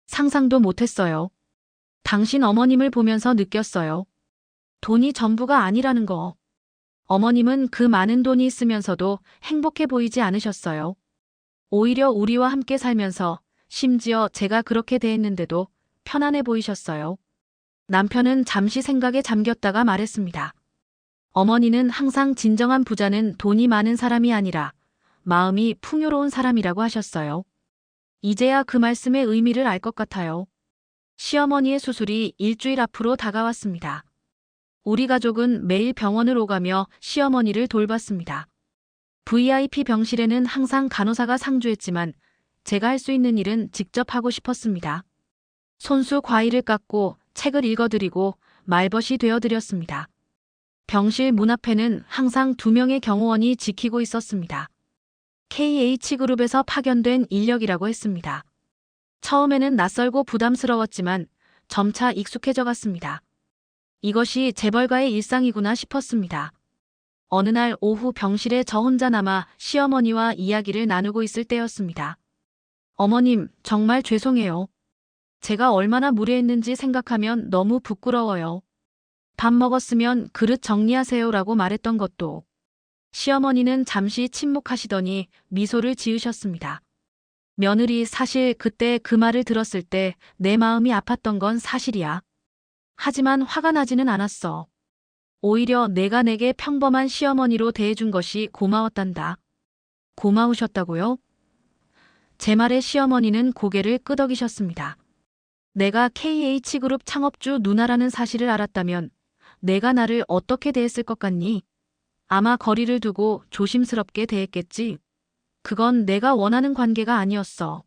상상도 못했어요. 당신 어머님을 보면서 느꼈어요. 돈이 전부가 아니라는 거. 어머님은 그 많은 돈이 있으면서도 행복해 보이지 않으셨어요. 오히려 우리와 함께 살면서 심지어 제가 그렇게 대했는데도 편안해 보이셨어요. 남편은 잠시 생각에 잠겼다가 말했습니다. 어머니는 항상 진정한 부자는 돈이 많은 사람이 아니라 마음이 풍요로운 사람이라고 하셨어요. 이제야 그 말씀의 의미를 알 것 같아요. 시어머니의 수술이 일주일 앞으로 다가왔습니다. 우리 가족은 매일 병원을 오가며 시어머니를 돌봤습니다. VIP 병실에는 항상 간호사가 상주했지만 제가 할 수 있는 일은 직접 하고 싶었습니다. 손수 과일을 깎고 책을 읽어드리고 말벗이 되어드렸습니다. 병실 문 앞에는 항상 2명의 경호원이 지키고 있었습니다. KH그룹에서 파견된 인력이라고 했습니다. 처음에는 낯설고 부담스러웠지만 점차 익숙해져 갔습니다. 이것이 재벌가의 일상이구나 싶었습니다. 어느 날 오후 병실에 저 혼자 남아 시어머니와 이야기를 나누고 있을 때였습니다. 어머님, 정말 죄송해요. 제가 얼마나 무례했는지 생각하면 너무 부끄러워요. 밥 먹었으면 그릇 정리하세요라고 말했던 것도. 시어머니는 잠시 침묵하시더니 미소를 지으셨습니다. 며느리, 사실 그때 그 말을 들었을 때 내 마음이 아팠던 건 사실이야. 하지만 화가 나지는 않았어. 오히려 내가 내게 평범한 시어머니로 대해준 것이 고마웠단다. 고마우셨다고요? 제 말에 시어머니는 고개를 끄덕이셨습니다. 내가 KH그룹 창업주 누나라는 사실을 알았다면 내가 나를 어떻게 대했을 것 같니? 아마 거리를 두고 조심스럽게 대했겠지. 그건 내가 원하는 관계가 아니었어.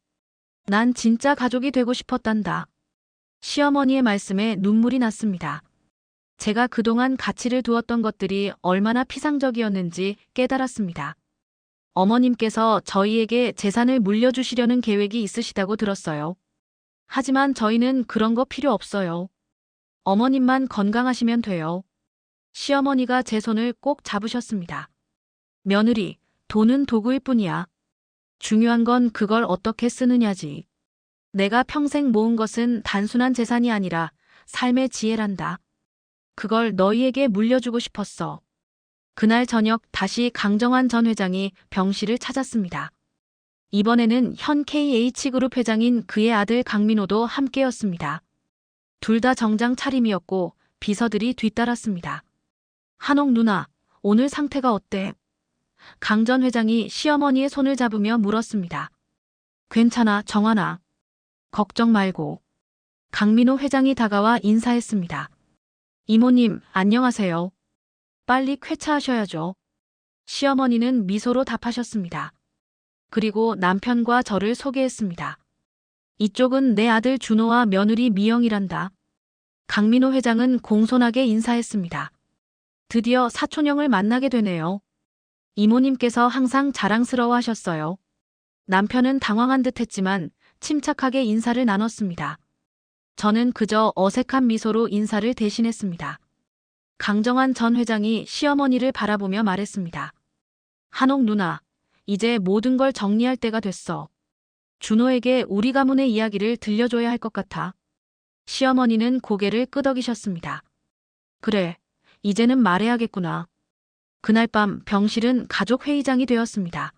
난 진짜 가족이 되고 싶었단다. 시어머니의 말씀에 눈물이 났습니다. 제가 그동안 가치를 두었던 것들이 얼마나 피상적이었는지 깨달았습니다. 어머님께서 저희에게 재산을 물려주시려는 계획이 있으시다고 들었어요. 하지만 저희는 그런 거 필요 없어요. 어머님만 건강하시면 돼요. 시어머니가 제 손을 꼭 잡으셨습니다. 며느리, 돈은 도구일 뿐이야. 중요한 건 그걸 어떻게 쓰느냐지. 내가 평생 모은 것은 단순한 재산이 아니라 삶의 지혜란다. 그걸 너희에게 물려주고 싶었어. 그날 저녁 다시 강정환 전 회장이 병실을 찾았습니다. 이번에는 현 KH그룹 회장인 그의 아들 강민호도 함께였습니다. 둘 다 정장 차림이었고 비서들이 뒤따랐습니다. 한옥 누나, 오늘 상태가 어때? 강 전 회장이 시어머니의 손을 잡으며 물었습니다. 괜찮아, 정환아. 걱정 말고. 강민호 회장이 다가와 인사했습니다. 이모님, 안녕하세요. 빨리 쾌차하셔야죠. 시어머니는 미소로 답하셨습니다. 그리고 남편과 저를 소개했습니다. 이쪽은 내 아들 준호와 며느리 미영이란다. 강민호 회장은 공손하게 인사했습니다. 드디어 사촌형을 만나게 되네요. 이모님께서 항상 자랑스러워 하셨어요. 남편은 당황한 듯 했지만 침착하게 인사를 나눴습니다. 저는 그저 어색한 미소로 인사를 대신했습니다. 강정환 전 회장이 시어머니를 바라보며 말했습니다. 한옥 누나, 이제 모든 걸 정리할 때가 됐어. 준호에게 우리 가문의 이야기를 들려줘야 할 것 같아. 시어머니는 고개를 끄덕이셨습니다. 그래, 이제는 말해야겠구나. 그날 밤 병실은 가족 회의장이 되었습니다.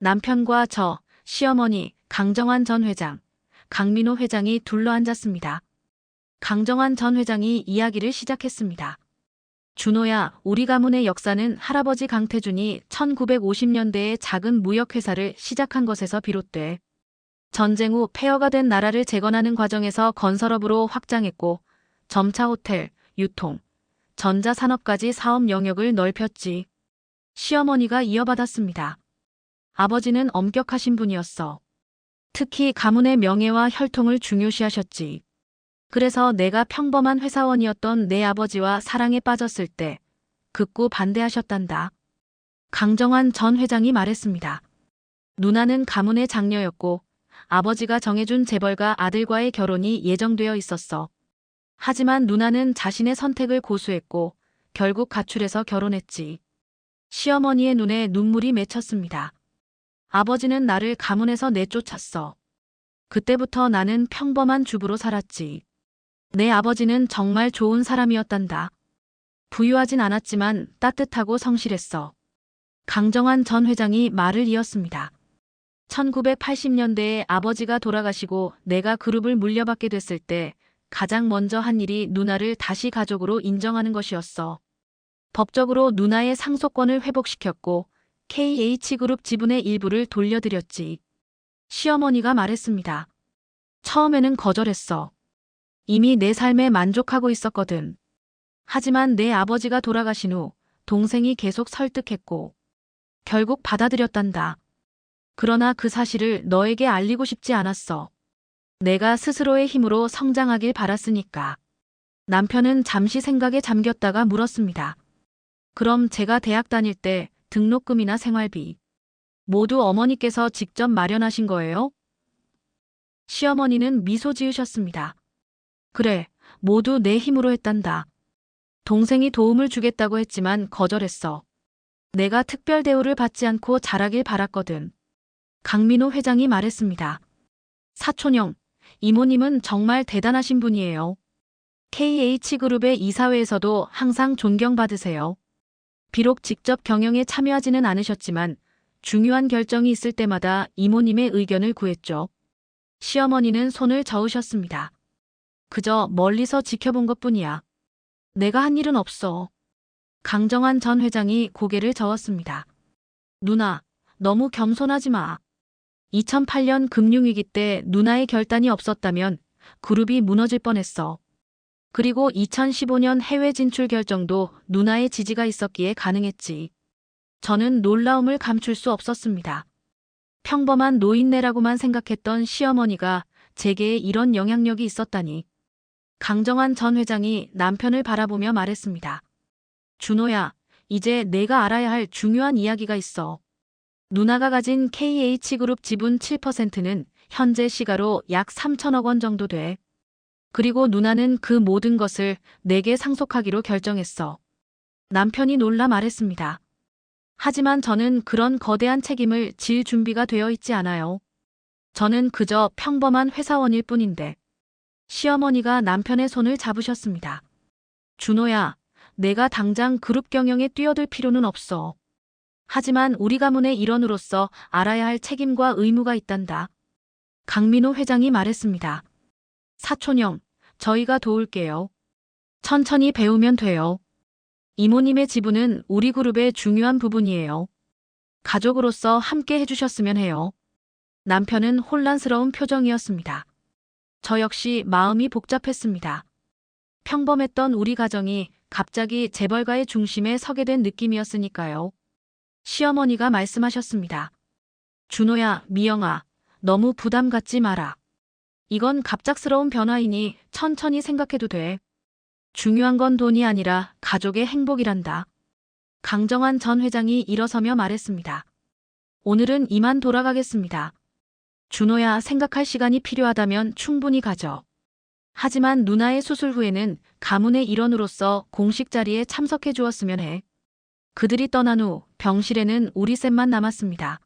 남편과 저, 시어머니, 강정환 전 회장, 강민호 회장이 둘러앉았습니다. 강정환 전 회장이 이야기를 시작했습니다. 준호야, 우리 가문의 역사는 할아버지 강태준이 1950년대에 작은 무역회사를 시작한 것에서 비롯돼. 전쟁 후 폐허가 된 나라를 재건하는 과정에서 건설업으로 확장했고 점차 호텔, 유통, 전자산업까지 사업 영역을 넓혔지. 시어머니가 이어받았습니다. 아버지는 엄격하신 분이었어. 특히 가문의 명예와 혈통을 중요시하셨지. 그래서 내가 평범한 회사원이었던 내 아버지와 사랑에 빠졌을 때 극구 반대하셨단다. 강정환 전 회장이 말했습니다. 누나는 가문의 장녀였고 아버지가 정해준 재벌가 아들과의 결혼이 예정되어 있었어. 하지만 누나는 자신의 선택을 고수했고 결국 가출해서 결혼했지. 시어머니의 눈에 눈물이 맺혔습니다. 아버지는 나를 가문에서 내쫓았어. 그때부터 나는 평범한 주부로 살았지. 내 아버지는 정말 좋은 사람이었단다. 부유하진 않았지만 따뜻하고 성실했어. 강정환 전 회장이 말을 이었습니다. 1980년대에 아버지가 돌아가시고 내가 그룹을 물려받게 됐을 때 가장 먼저 한 일이 누나를 다시 가족으로 인정하는 것이었어. 법적으로 누나의 상속권을 회복시켰고 KH그룹 지분의 일부를 돌려드렸지. 시어머니가 말했습니다. 처음에는 거절했어. 이미 내 삶에 만족하고 있었거든. 하지만 내 아버지가 돌아가신 후 동생이 계속 설득했고 결국 받아들였단다. 그러나 그 사실을 너에게 알리고 싶지 않았어. 내가 스스로의 힘으로 성장하길 바랐으니까. 남편은 잠시 생각에 잠겼다가 물었습니다. 그럼 제가 대학 다닐 때 등록금이나 생활비 모두 어머니께서 직접 마련하신 거예요? 시어머니는 미소 지으셨습니다. 그래, 모두 내 힘으로 했단다. 동생이 도움을 주겠다고 했지만 거절했어. 내가 특별 대우를 받지 않고 자라길 바랐거든. 강민호 회장이 말했습니다. 사촌형, 이모님은 정말 대단하신 분이에요. KH그룹의 이사회에서도 항상 존경받으세요. 비록 직접 경영에 참여하지는 않으셨지만 중요한 결정이 있을 때마다 이모님의 의견을 구했죠. 시어머니는 손을 저으셨습니다. 그저 멀리서 지켜본 것뿐이야. 내가 한 일은 없어. 강정환 전 회장이 고개를 저었습니다. 누나, 너무 겸손하지 마. 2008년 금융위기 때 누나의 결단이 없었다면 그룹이 무너질 뻔했어. 그리고 2015년 해외 진출 결정도 누나의 지지가 있었기에 가능했지. 저는 놀라움을 감출 수 없었습니다. 평범한 노인네라고만 생각했던 시어머니가 제게에 이런 영향력이 있었다니. 강정환 전 회장이 남편을 바라보며 말했습니다. 준호야, 이제 내가 알아야 할 중요한 이야기가 있어. 누나가 가진 KH그룹 지분 7%는 현재 시가로 약 3천억 원 정도 돼. 그리고 누나는 그 모든 것을 내게 상속하기로 결정했어. 남편이 놀라 말했습니다. 하지만 저는 그런 거대한 책임을 질 준비가 되어 있지 않아요. 저는 그저 평범한 회사원일 뿐인데. 시어머니가 남편의 손을 잡으셨습니다. 준호야, 내가 당장 그룹 경영에 뛰어들 필요는 없어. 하지만 우리 가문의 일원으로서 알아야 할 책임과 의무가 있단다. 강민호 회장이 말했습니다. 사촌형, 저희가 도울게요. 천천히 배우면 돼요. 이모님의 지분은 우리 그룹의 중요한 부분이에요. 가족으로서 함께 해주셨으면 해요. 남편은 혼란스러운 표정이었습니다. 저 역시 마음이 복잡했습니다. 평범했던 우리 가정이 갑자기 재벌가의 중심에 서게 된 느낌이었으니까요. 시어머니가 말씀하셨습니다. 준호야, 미영아, 너무 부담 갖지 마라. 이건 갑작스러운 변화이니 천천히 생각해도 돼. 중요한 건 돈이 아니라 가족의 행복이란다. 강정환 전 회장이 일어서며 말했습니다. 오늘은 이만 돌아가겠습니다. 준호야, 생각할 시간이 필요하다면 충분히 가져. 하지만 누나의 수술 후에는 가문의 일원으로서 공식 자리에 참석해 주었으면 해. 그들이 떠난 후 병실에는 우리 셋만 남았습니다.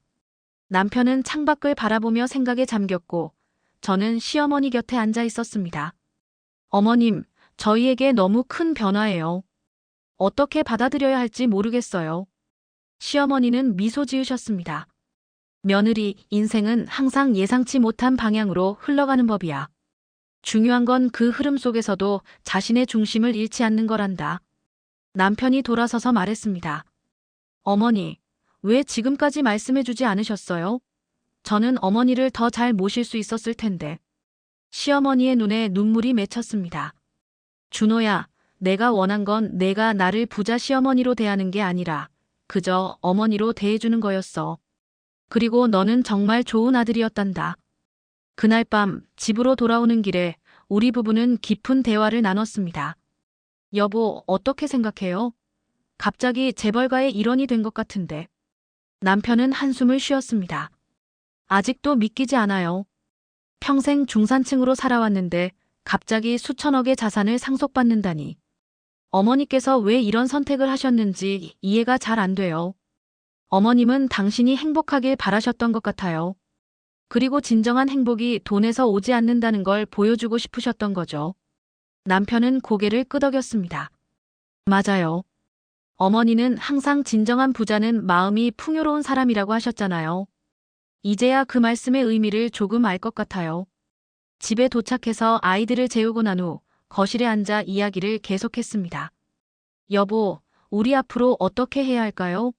남편은 창밖을 바라보며 생각에 잠겼고 저는 시어머니 곁에 앉아 있었습니다. 어머님, 저희에게 너무 큰 변화예요. 어떻게 받아들여야 할지 모르겠어요. 시어머니는 미소 지으셨습니다. 며느리, 인생은 항상 예상치 못한 방향으로 흘러가는 법이야. 중요한 건 그 흐름 속에서도 자신의 중심을 잃지 않는 거란다. 남편이 돌아서서 말했습니다. 어머니, 왜 지금까지 말씀해주지 않으셨어요? 저는 어머니를 더 잘 모실 수 있었을 텐데. 시어머니의 눈에 눈물이 맺혔습니다. 준호야, 내가 원한 건 내가 나를 부자 시어머니로 대하는 게 아니라 그저 어머니로 대해주는 거였어. 그리고 너는 정말 좋은 아들이었단다. 그날 밤 집으로 돌아오는 길에 우리 부부는 깊은 대화를 나눴습니다. 여보, 어떻게 생각해요? 갑자기 재벌가의 일원이 된 것 같은데. 남편은 한숨을 쉬었습니다. 아직도 믿기지 않아요. 평생 중산층으로 살아왔는데 갑자기 수천억의 자산을 상속받는다니. 어머니께서 왜 이런 선택을 하셨는지 이해가 잘 안 돼요. 어머님은 당신이 행복하길 바라셨던 것 같아요. 그리고 진정한 행복이 돈에서 오지 않는다는 걸 보여주고 싶으셨던 거죠. 남편은 고개를 끄덕였습니다. 맞아요. 어머니는 항상 진정한 부자는 마음이 풍요로운 사람이라고 하셨잖아요. 이제야 그 말씀의 의미를 조금 알 것 같아요. 집에 도착해서 아이들을 재우고 난 후 거실에 앉아 이야기를 계속했습니다. 여보, 우리 앞으로 어떻게 해야 할까요?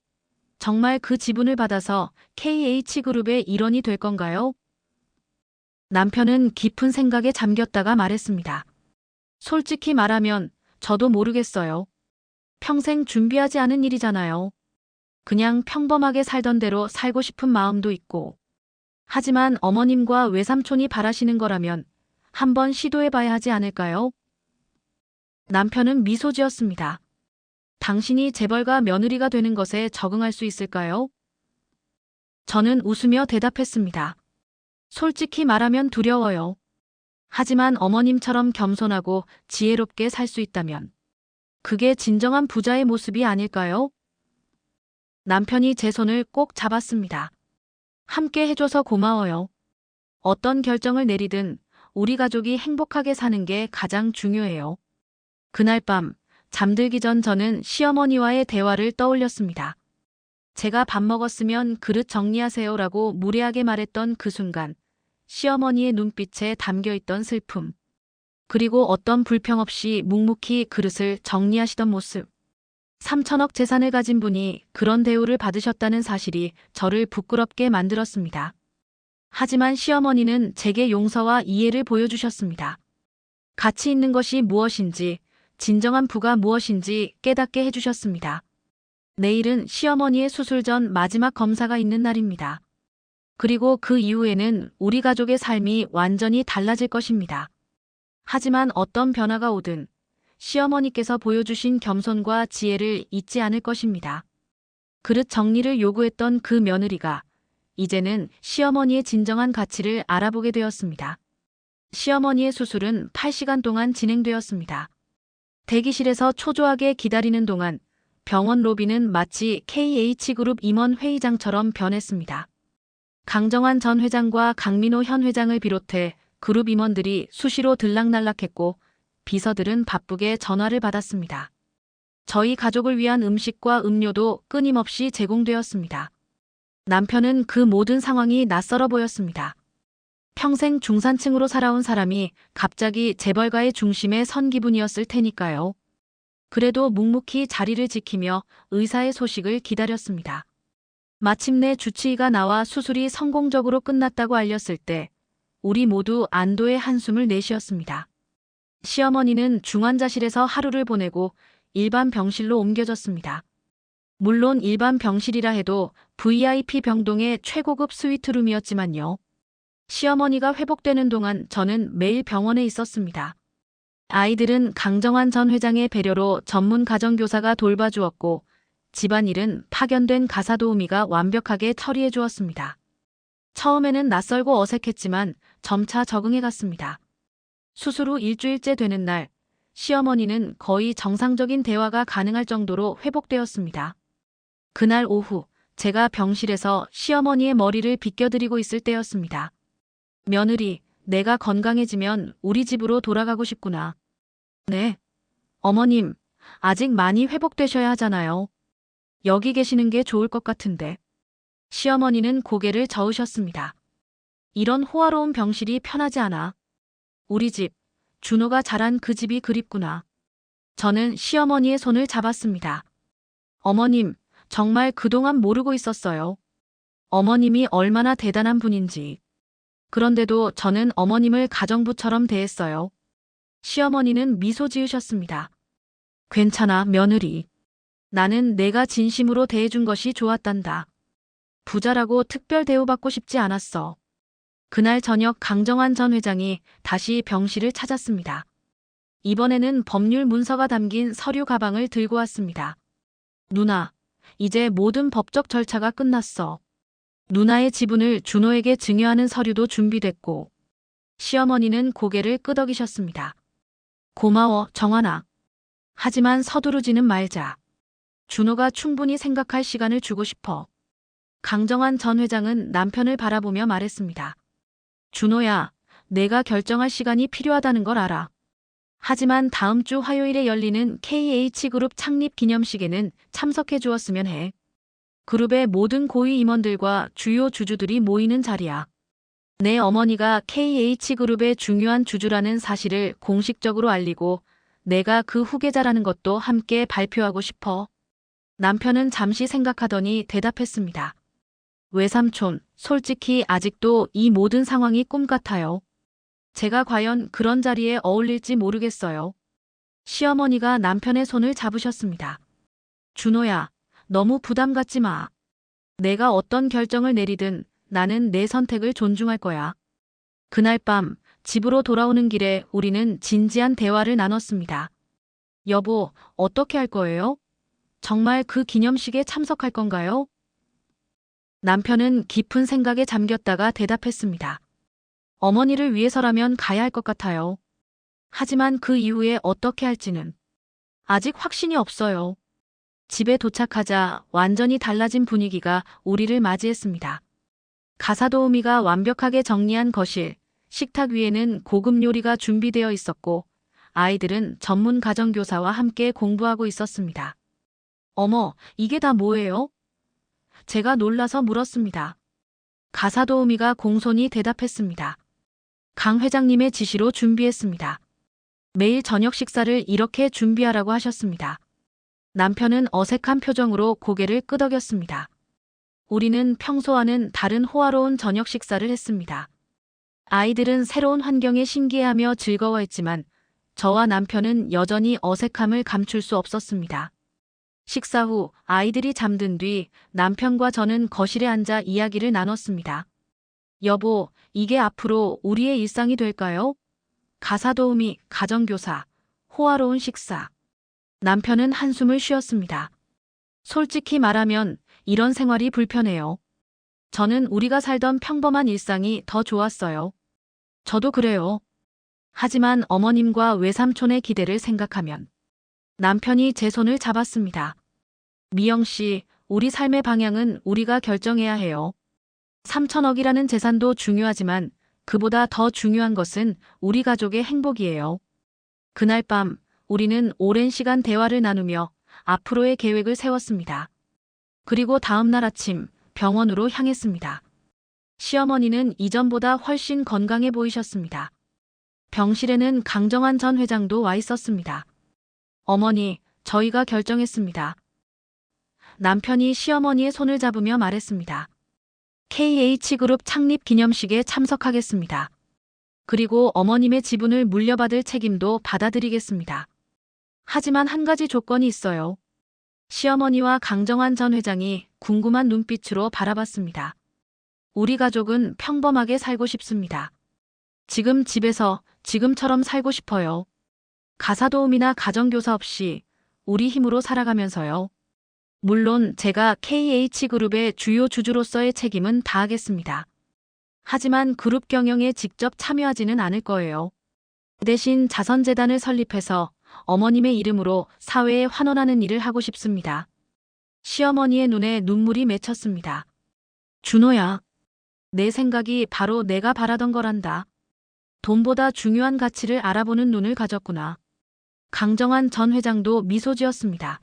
정말 그 지분을 받아서 KH그룹의 일원이 될 건가요? 남편은 깊은 생각에 잠겼다가 말했습니다. 솔직히 말하면 저도 모르겠어요. 평생 준비하지 않은 일이잖아요. 그냥 평범하게 살던 대로 살고 싶은 마음도 있고. 하지만 어머님과 외삼촌이 바라시는 거라면 한번 시도해봐야 하지 않을까요? 남편은 미소 지었습니다. 당신이 재벌가 며느리가 되는 것에 적응할 수 있을까요? 저는 웃으며 대답했습니다. 솔직히 말하면 두려워요. 하지만 어머님처럼 겸손하고 지혜롭게 살 수 있다면 그게 진정한 부자의 모습이 아닐까요? 남편이 제 손을 꼭 잡았습니다. 함께 해줘서 고마워요. 어떤 결정을 내리든 우리 가족이 행복하게 사는 게 가장 중요해요. 그날 밤 잠들기 전 저는 시어머니와의 대화를 떠올렸습니다. 제가 밥 먹었으면 그릇 정리하세요라고 무례하게 말했던 그 순간 시어머니의 눈빛에 담겨있던 슬픔, 그리고 어떤 불평 없이 묵묵히 그릇을 정리하시던 모습. 3천억 재산을 가진 분이 그런 대우를 받으셨다는 사실이 저를 부끄럽게 만들었습니다. 하지만 시어머니는 제게 용서와 이해를 보여주셨습니다. 가치 있는 것이 무엇인지, 진정한 부가 무엇인지 깨닫게 해주셨습니다. 내일은 시어머니의 수술 전 마지막 검사가 있는 날입니다. 그리고 그 이후에는 우리 가족의 삶이 완전히 달라질 것입니다. 하지만 어떤 변화가 오든 시어머니께서 보여주신 겸손과 지혜를 잊지 않을 것입니다. 그릇 정리를 요구했던 그 며느리가 이제는 시어머니의 진정한 가치를 알아보게 되었습니다. 시어머니의 수술은 8시간 동안 진행되었습니다. 대기실에서 초조하게 기다리는 동안 병원 로비는 마치 KH그룹 임원 회의장처럼 변했습니다. 강정환 전 회장과 강민호 현 회장을 비롯해 그룹 임원들이 수시로 들락날락했고 비서들은 바쁘게 전화를 받았습니다. 저희 가족을 위한 음식과 음료도 끊임없이 제공되었습니다. 남편은 그 모든 상황이 낯설어 보였습니다. 평생 중산층으로 살아온 사람이 갑자기 재벌가의 중심에 선 기분이었을 테니까요. 그래도 묵묵히 자리를 지키며 의사의 소식을 기다렸습니다. 마침내 주치의가 나와 수술이 성공적으로 끝났다고 알렸을 때 우리 모두 안도의 한숨을 내쉬었습니다. 시어머니는 중환자실에서 하루를 보내고 일반 병실로 옮겨졌습니다. 물론 일반 병실이라 해도 VIP 병동의 최고급 스위트룸이었지만요. 시어머니가 회복되는 동안 저는 매일 병원에 있었습니다. 아이들은 강정환 전 회장의 배려로 전문 가정교사가 돌봐주었고 집안일은 파견된 가사도우미가 완벽하게 처리해 주었습니다. 처음에는 낯설고 어색했지만 점차 적응해 갔습니다. 수술 후 일주일째 되는 날, 시어머니는 거의 정상적인 대화가 가능할 정도로 회복되었습니다. 그날 오후, 제가 병실에서 시어머니의 머리를 빗겨드리고 있을 때였습니다. 며느리, 내가 건강해지면 우리 집으로 돌아가고 싶구나. 네. 어머님, 아직 많이 회복되셔야 하잖아요. 여기 계시는 게 좋을 것 같은데. 시어머니는 고개를 저으셨습니다. 이런 호화로운 병실이 편하지 않아. 우리 집, 준호가 자란 그 집이 그립구나. 저는 시어머니의 손을 잡았습니다. 어머님, 정말 그동안 모르고 있었어요. 어머님이 얼마나 대단한 분인지. 그런데도 저는 어머님을 가정부처럼 대했어요. 시어머니는 미소 지으셨습니다. 괜찮아, 며느리. 나는 내가 진심으로 대해준 것이 좋았단다. 부자라고 특별 대우받고 싶지 않았어. 그날 저녁 강정환 전 회장이 다시 병실을 찾았습니다. 이번에는 법률 문서가 담긴 서류 가방을 들고 왔습니다. 누나, 이제 모든 법적 절차가 끝났어. 누나의 지분을 준호에게 증여하는 서류도 준비됐고 시어머니는 고개를 끄덕이셨습니다. 고마워, 정환아. 하지만 서두르지는 말자. 준호가 충분히 생각할 시간을 주고 싶어. 강정환 전 회장은 남편을 바라보며 말했습니다. 준호야, 내가 결정할 시간이 필요하다는 걸 알아. 하지만 다음 주 화요일에 열리는 KH그룹 창립 기념식에는 참석해 주었으면 해. 그룹의 모든 고위 임원들과 주요 주주들이 모이는 자리야. 내 어머니가 KH그룹의 중요한 주주라는 사실을 공식적으로 알리고 내가 그 후계자라는 것도 함께 발표하고 싶어. 남편은 잠시 생각하더니 대답했습니다. 외삼촌, 솔직히 아직도 이 모든 상황이 꿈 같아요. 제가 과연 그런 자리에 어울릴지 모르겠어요. 시어머니가 남편의 손을 잡으셨습니다. 준호야, 너무 부담 갖지 마. 내가 어떤 결정을 내리든 나는 내 선택을 존중할 거야. 그날 밤 집으로 돌아오는 길에 우리는 진지한 대화를 나눴습니다. 여보, 어떻게 할 거예요? 정말 그 기념식에 참석할 건가요? 남편은 깊은 생각에 잠겼다가 대답했습니다. 어머니를 위해서라면 가야 할 것 같아요. 하지만 그 이후에 어떻게 할지는 아직 확신이 없어요. 집에 도착하자 완전히 달라진 분위기가 우리를 맞이했습니다. 가사도우미가 완벽하게 정리한 거실, 식탁 위에는 고급 요리가 준비되어 있었고 아이들은 전문 가정교사와 함께 공부하고 있었습니다. 어머, 이게 다 뭐예요? 제가 놀라서 물었습니다. 가사도우미가 공손히 대답했습니다. 강 회장님의 지시로 준비했습니다. 매일 저녁 식사를 이렇게 준비하라고 하셨습니다. 남편은 어색한 표정으로 고개를 끄덕였습니다. 우리는 평소와는 다른 호화로운 저녁 식사를 했습니다. 아이들은 새로운 환경에 신기해하며 즐거워했지만 저와 남편은 여전히 어색함을 감출 수 없었습니다. 식사 후 아이들이 잠든 뒤 남편과 저는 거실에 앉아 이야기를 나눴습니다. 여보, 이게 앞으로 우리의 일상이 될까요? 가사도우미, 가정교사, 호화로운 식사. 남편은 한숨을 쉬었습니다. 솔직히 말하면 이런 생활이 불편해요. 저는 우리가 살던 평범한 일상이 더 좋았어요. 저도 그래요. 하지만 어머님과 외삼촌의 기대를 생각하면 남편이 제 손을 잡았습니다. 미영 씨, 우리 삶의 방향은 우리가 결정해야 해요. 3천억이라는 재산도 중요하지만 그보다 더 중요한 것은 우리 가족의 행복이에요. 그날 밤 우리는 오랜 시간 대화를 나누며 앞으로의 계획을 세웠습니다. 그리고 다음 날 아침 병원으로 향했습니다. 시어머니는 이전보다 훨씬 건강해 보이셨습니다. 병실에는 강정환 전 회장도 와 있었습니다. 어머니, 저희가 결정했습니다. 남편이 시어머니의 손을 잡으며 말했습니다. KH그룹 창립 기념식에 참석하겠습니다. 그리고 어머님의 지분을 물려받을 책임도 받아들이겠습니다. 하지만 한 가지 조건이 있어요. 시어머니와 강정환 전 회장이 궁금한 눈빛으로 바라봤습니다. 우리 가족은 평범하게 살고 싶습니다. 지금 집에서 지금처럼 살고 싶어요. 가사도우미나 가정교사 없이 우리 힘으로 살아가면서요. 물론 제가 KH그룹의 주요 주주로서의 책임은 다하겠습니다. 하지만 그룹 경영에 직접 참여하지는 않을 거예요. 대신 자선재단을 설립해서 어머님의 이름으로 사회에 환원하는 일을 하고 싶습니다. 시어머니의 눈에 눈물이 맺혔습니다. 준호야, 내 생각이 바로 내가 바라던 거란다. 돈보다 중요한 가치를 알아보는 눈을 가졌구나. 강정환 전 회장도 미소 지었습니다.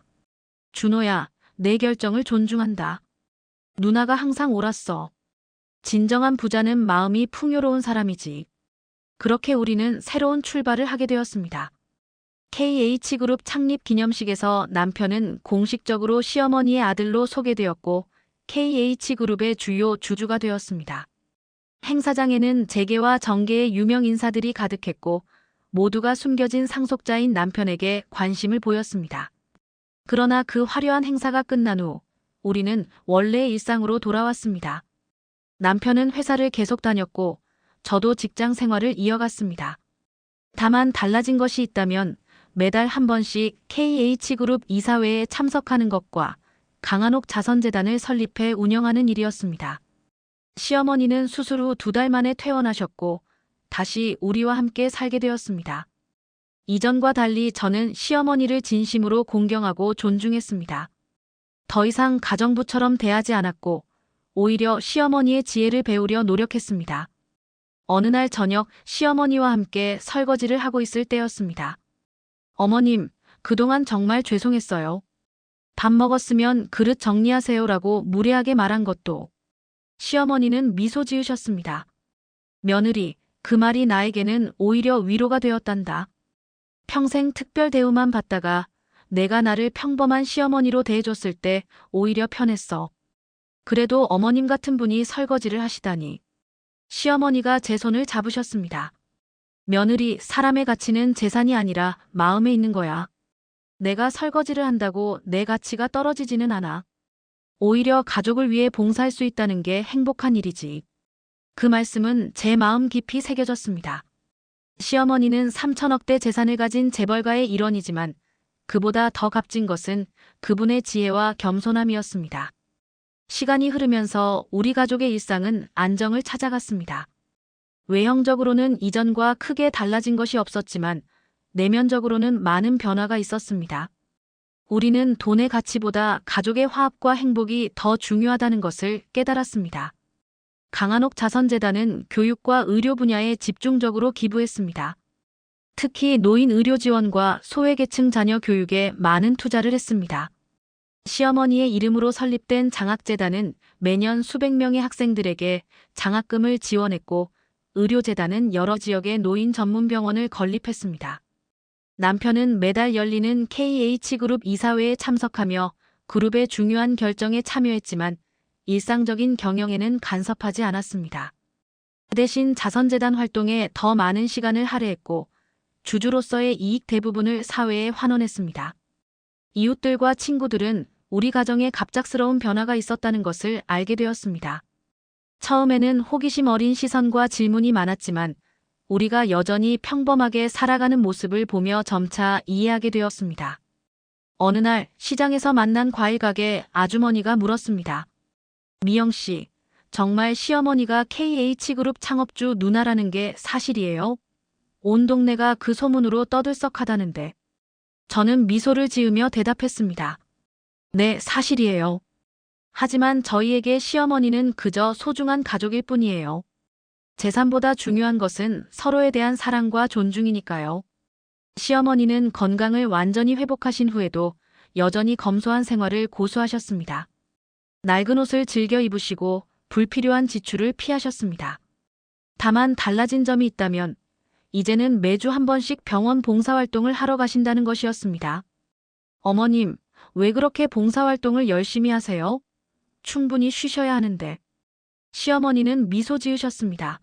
준호야, 내 결정을 존중한다. 누나가 항상 옳았어. 진정한 부자는 마음이 풍요로운 사람이지. 그렇게 우리는 새로운 출발을 하게 되었습니다. KH그룹 창립 기념식에서 남편은 공식적으로 시어머니의 아들로 소개되었고 KH그룹의 주요 주주가 되었습니다. 행사장에는 재계와 정계의 유명 인사들이 가득했고 모두가 숨겨진 상속자인 남편에게 관심을 보였습니다. 그러나 그 화려한 행사가 끝난 후 우리는 원래의 일상으로 돌아왔습니다. 남편은 회사를 계속 다녔고 저도 직장 생활을 이어갔습니다. 다만 달라진 것이 있다면 매달 한 번씩 KH그룹 이사회에 참석하는 것과 강한옥 자선재단을 설립해 운영하는 일이었습니다. 시어머니는 수술 후 2달 만에 퇴원하셨고 다시 우리와 함께 살게 되었습니다. 이전과 달리 저는 시어머니를 진심으로 공경하고 존중했습니다. 더 이상 가정부처럼 대하지 않았고 오히려 시어머니의 지혜를 배우려 노력했습니다. 어느 날 저녁 시어머니와 함께 설거지를 하고 있을 때였습니다. 어머님, 그동안 정말 죄송했어요. 밥 먹었으면 그릇 정리하세요라고 무례하게 말한 것도. 시어머니는 미소 지으셨습니다. 며느리, 그 말이 나에게는 오히려 위로가 되었단다. 평생 특별 대우만 받다가 내가 나를 평범한 시어머니로 대해줬을 때 오히려 편했어. 그래도 어머님 같은 분이 설거지를 하시다니. 시어머니가 제 손을 잡으셨습니다. 며느리, 사람의 가치는 재산이 아니라 마음에 있는 거야. 내가 설거지를 한다고 내 가치가 떨어지지는 않아. 오히려 가족을 위해 봉사할 수 있다는 게 행복한 일이지. 그 말씀은 제 마음 깊이 새겨졌습니다. 시어머니는 3천억대 재산을 가진 재벌가의 일원이지만 그보다 더 값진 것은 그분의 지혜와 겸손함이었습니다. 시간이 흐르면서 우리 가족의 일상은 안정을 찾아갔습니다. 외형적으로는 이전과 크게 달라진 것이 없었지만 내면적으로는 많은 변화가 있었습니다. 우리는 돈의 가치보다 가족의 화합과 행복이 더 중요하다는 것을 깨달았습니다. 강한옥 자선재단은 교육과 의료 분야에 집중적으로 기부했습니다. 특히 노인 의료 지원과 소외계층 자녀 교육에 많은 투자를 했습니다. 시어머니의 이름으로 설립된 장학재단은 매년 수백 명의 학생들에게 장학금을 지원했고 의료재단은 여러 지역의 노인 전문 병원을 건립했습니다. 남편은 매달 열리는 KH그룹 이사회에 참석하며 그룹의 중요한 결정에 참여했지만 일상적인 경영에는 간섭하지 않았습니다. 대신 자선재단 활동에 더 많은 시간을 할애했고 주주로서의 이익 대부분을 사회에 환원했습니다. 이웃들과 친구들은 우리 가정에 갑작스러운 변화가 있었다는 것을 알게 되었습니다. 처음에는 호기심 어린 시선과 질문이 많았지만 우리가 여전히 평범하게 살아가는 모습을 보며 점차 이해하게 되었습니다. 어느 날 시장에서 만난 과일 가게 아주머니가 물었습니다. 미영 씨, 정말 시어머니가 KH그룹 창업주 누나라는 게 사실이에요? 온 동네가 그 소문으로 떠들썩하다는데. 저는 미소를 지으며 대답했습니다. 네, 사실이에요. 하지만 저희에게 시어머니는 그저 소중한 가족일 뿐이에요. 재산보다 중요한 것은 서로에 대한 사랑과 존중이니까요. 시어머니는 건강을 완전히 회복하신 후에도 여전히 검소한 생활을 고수하셨습니다. 낡은 옷을 즐겨 입으시고 불필요한 지출을 피하셨습니다. 다만 달라진 점이 있다면 이제는 매주 한 번씩 병원 봉사활동을 하러 가신다는 것이었습니다. 어머님, 왜 그렇게 봉사활동을 열심히 하세요? 충분히 쉬셔야 하는데. 시어머니는 미소 지으셨습니다.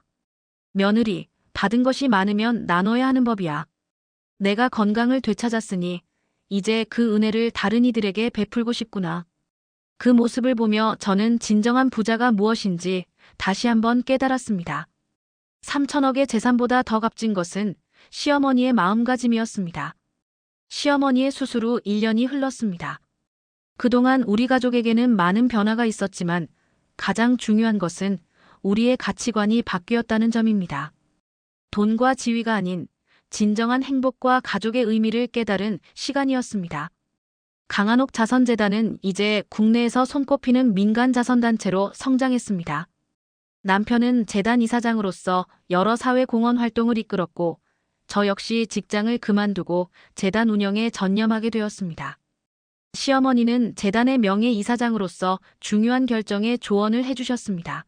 며느리, 받은 것이 많으면 나눠야 하는 법이야. 내가 건강을 되찾았으니 이제 그 은혜를 다른 이들에게 베풀고 싶구나. 그 모습을 보며 저는 진정한 부자가 무엇인지 다시 한번 깨달았습니다. 3천억의 재산보다 더 값진 것은 시어머니의 마음가짐이었습니다. 시어머니의 수술 후 1년이 흘렀습니다. 그동안 우리 가족에게는 많은 변화가 있었지만 가장 중요한 것은 우리의 가치관이 바뀌었다는 점입니다. 돈과 지위가 아닌 진정한 행복과 가족의 의미를 깨달은 시간이었습니다. 강한옥 자선재단은 이제 국내에서 손꼽히는 민간 자선단체로 성장했습니다. 남편은 재단 이사장으로서 여러 사회 공헌 활동을 이끌었고 저 역시 직장을 그만두고 재단 운영에 전념하게 되었습니다. 시어머니는 재단의 명예이사장으로서 중요한 결정에 조언을 해주셨습니다.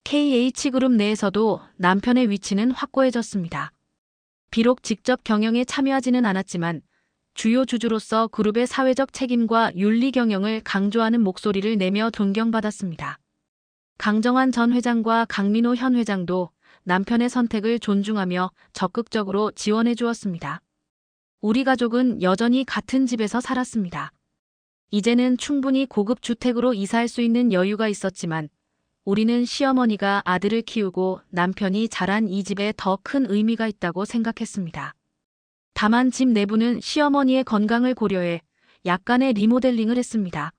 KH그룹 내에서도 남편의 위치는 확고해졌습니다. 비록 직접 경영에 참여하지는 않았지만 주요 주주로서 그룹의 사회적 책임과 윤리 경영을 강조하는 목소리를 내며 존경받았습니다. 강정환 전 회장과 강민호 현 회장도 남편의 선택을 존중하며 적극적으로 지원해 주었습니다. 우리 가족은 여전히 같은 집에서 살았습니다. 이제는 충분히 고급 주택으로 이사할 수 있는 여유가 있었지만 우리는 시어머니가 아들을 키우고 남편이 자란 이 집에 더 큰 의미가 있다고 생각했습니다. 다만 집 내부는 시어머니의 건강을 고려해 약간의 리모델링을 했습니다.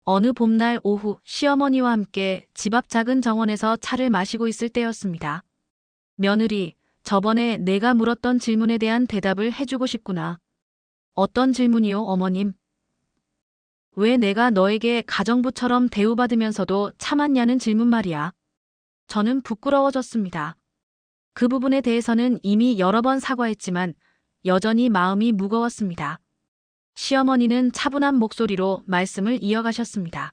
어느 봄날 오후 시어머니와 함께 집 앞 작은 정원에서 차를 마시고 있을 때였습니다. 며느리, 저번에 내가 물었던 질문에 대한 대답을 해주고 싶구나. 어떤 질문이요, 어머님? 왜 내가 너에게 가정부처럼 대우받으면서도 참았냐는 질문 말이야. 저는 부끄러워졌습니다. 그 부분에 대해서는 이미 여러 번 사과했지만 여전히 마음이 무거웠습니다. 시어머니는 차분한 목소리로 말씀을 이어가셨습니다.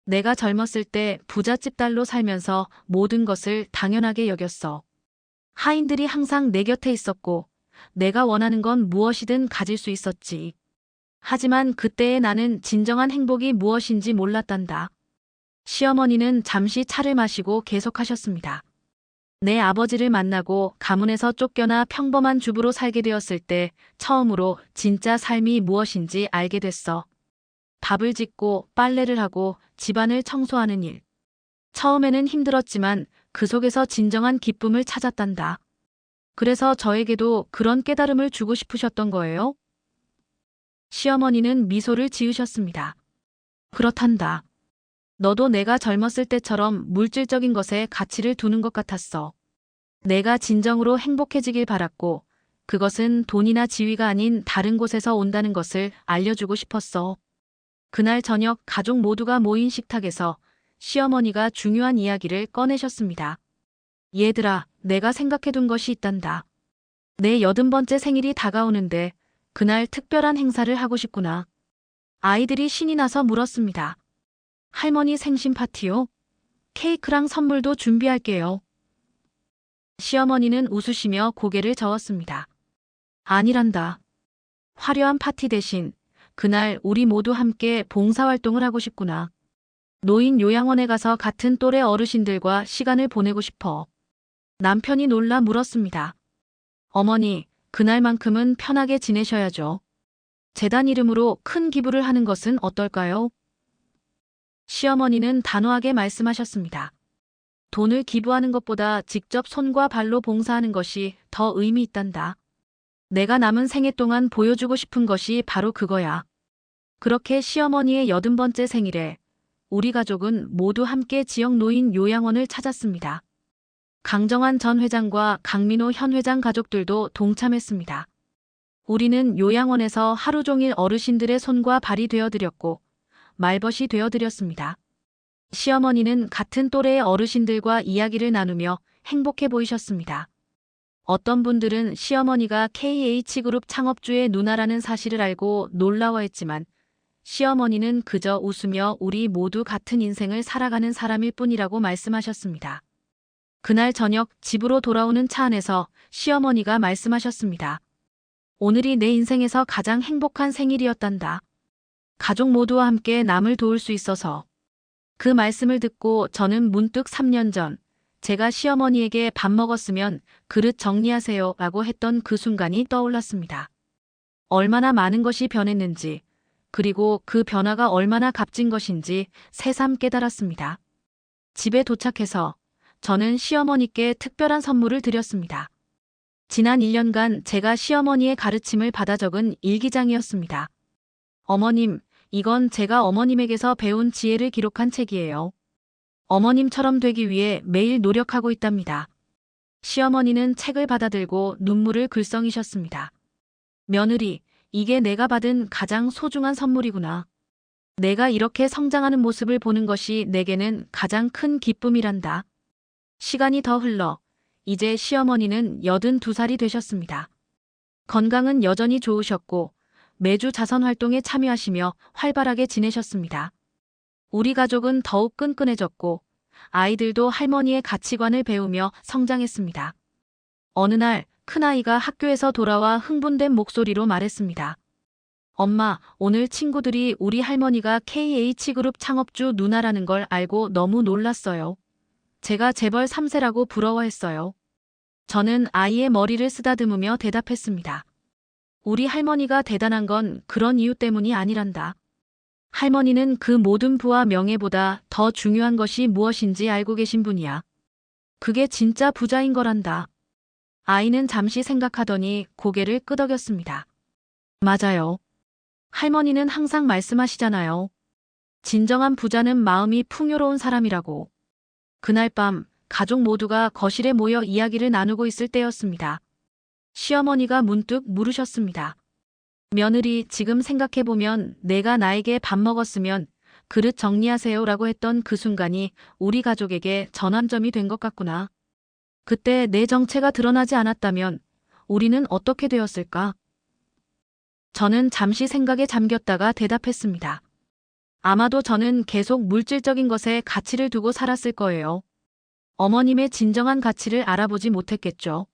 내가 젊었을 때 부잣집 딸로 살면서 모든 것을 당연하게 여겼어. 하인들이 항상 내 곁에 있었고 내가 원하는 건 무엇이든 가질 수 있었지. 하지만 그때의 나는 진정한 행복이 무엇인지 몰랐단다. 시어머니는 잠시 차를 마시고 계속하셨습니다. 내 아버지를 만나고 가문에서 쫓겨나 평범한 주부로 살게 되었을 때 처음으로 진짜 삶이 무엇인지 알게 됐어. 밥을 짓고 빨래를 하고 집안을 청소하는 일. 처음에는 힘들었지만 그 속에서 진정한 기쁨을 찾았단다. 그래서 저에게도 그런 깨달음을 주고 싶으셨던 거예요? 시어머니는 미소를 지으셨습니다. 그렇단다. 너도 내가 젊었을 때처럼 물질적인 것에 가치를 두는 것 같았어. 내가 진정으로 행복해지길 바랐고 그것은 돈이나 지위가 아닌 다른 곳에서 온다는 것을 알려주고 싶었어. 그날 저녁 가족 모두가 모인 식탁에서 시어머니가 중요한 이야기를 꺼내셨습니다. 얘들아, 내가 생각해둔 것이 있단다. 내 80번째 생일이 다가오는데 그날 특별한 행사를 하고 싶구나. 아이들이 신이 나서 물었습니다. 할머니 생신 파티요? 케이크랑 선물도 준비할게요. 시어머니는 웃으시며 고개를 저었습니다. 아니란다. 화려한 파티 대신 그날 우리 모두 함께 봉사활동을 하고 싶구나. 노인 요양원에 가서 같은 또래 어르신들과 시간을 보내고 싶어. 남편이 놀라 물었습니다. 어머니, 그날만큼은 편하게 지내셔야죠. 재단 이름으로 큰 기부를 하는 것은 어떨까요? 시어머니는 단호하게 말씀하셨습니다. 돈을 기부하는 것보다 직접 손과 발로 봉사하는 것이 더 의미 있단다. 내가 남은 생애 동안 보여주고 싶은 것이 바로 그거야. 그렇게 시어머니의 80번째 생일에 우리 가족은 모두 함께 지역 노인 요양원을 찾았습니다. 강정환 전 회장과 강민호 현 회장 가족들도 동참했습니다. 우리는 요양원에서 하루 종일 어르신들의 손과 발이 되어드렸고 말벗이 되어드렸습니다. 시어머니는 같은 또래의 어르신들과 이야기를 나누며 행복해 보이셨습니다. 어떤 분들은 시어머니가 KH그룹 창업주의 누나라는 사실을 알고 놀라워했지만 시어머니는 그저 웃으며 우리 모두 같은 인생을 살아가는 사람일 뿐이라고 말씀하셨습니다. 그날 저녁 집으로 돌아오는 차 안에서 시어머니가 말씀하셨습니다. 오늘이 내 인생에서 가장 행복한 생일이었단다. 가족 모두와 함께 남을 도울 수 있어서. 그 말씀을 듣고 저는 문득 3년 전 제가 시어머니에게 밥 먹었으면 그릇 정리하세요 라고 했던 그 순간이 떠올랐습니다. 얼마나 많은 것이 변했는지 그리고 그 변화가 얼마나 값진 것인지 새삼 깨달았습니다. 집에 도착해서 저는 시어머니께 특별한 선물을 드렸습니다. 지난 1년간 제가 시어머니의 가르침을 받아 적은 일기장이었습니다. 어머님, 이건 제가 어머님에게서 배운 지혜를 기록한 책이에요. 어머님처럼 되기 위해 매일 노력하고 있답니다. 시어머니는 책을 받아들고 눈물을 글썽이셨습니다. 며느리, 이게 내가 받은 가장 소중한 선물이구나. 내가 이렇게 성장하는 모습을 보는 것이 내게는 가장 큰 기쁨이란다. 시간이 더 흘러 이제 시어머니는 82살이 되셨습니다. 건강은 여전히 좋으셨고 매주 자선활동에 참여하시며 활발하게 지내셨습니다. 우리 가족은 더욱 끈끈해졌고 아이들도 할머니의 가치관을 배우며 성장했습니다. 어느 날 큰아이가 학교에서 돌아와 흥분된 목소리로 말했습니다. 엄마, 오늘 친구들이 우리 할머니가 KH그룹 창업주 누나라는 걸 알고 너무 놀랐어요. 제가 재벌 3세라고 부러워했어요. 저는 아이의 머리를 쓰다듬으며 대답했습니다. 우리 할머니가 대단한 건 그런 이유 때문이 아니란다. 할머니는 그 모든 부와 명예보다 더 중요한 것이 무엇인지 알고 계신 분이야. 그게 진짜 부자인 거란다. 아이는 잠시 생각하더니 고개를 끄덕였습니다. 맞아요. 할머니는 항상 말씀하시잖아요. 진정한 부자는 마음이 풍요로운 사람이라고. 그날 밤 가족 모두가 거실에 모여 이야기를 나누고 있을 때였습니다. 시어머니가 문득 물으셨습니다. 며느리, 지금 생각해보면 내가 나에게 밥 먹었으면 그릇 정리하세요라고 했던 그 순간이 우리 가족에게 전환점이 된 것 같구나. 그때 내 정체가 드러나지 않았다면 우리는 어떻게 되었을까? 저는 잠시 생각에 잠겼다가 대답했습니다. 아마도 저는 계속 물질적인 것에 가치를 두고 살았을 거예요. 어머님의 진정한 가치를 알아보지 못했겠죠.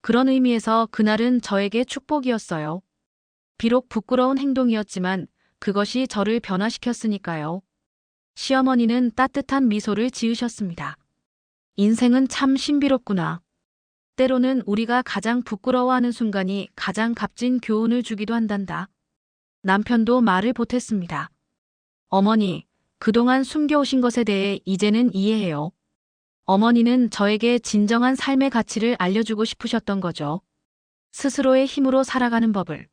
그런 의미에서 그날은 저에게 축복이었어요. 비록 부끄러운 행동이었지만 그것이 저를 변화시켰으니까요. 시어머니는 따뜻한 미소를 지으셨습니다. 인생은 참 신비롭구나. 때로는 우리가 가장 부끄러워하는 순간이 가장 값진 교훈을 주기도 한단다. 남편도 말을 보탰습니다. 어머니, 그동안 숨겨오신 것에 대해 이제는 이해해요. 어머니는 저에게 진정한 삶의 가치를 알려주고 싶으셨던 거죠. 스스로의 힘으로 살아가는 법을.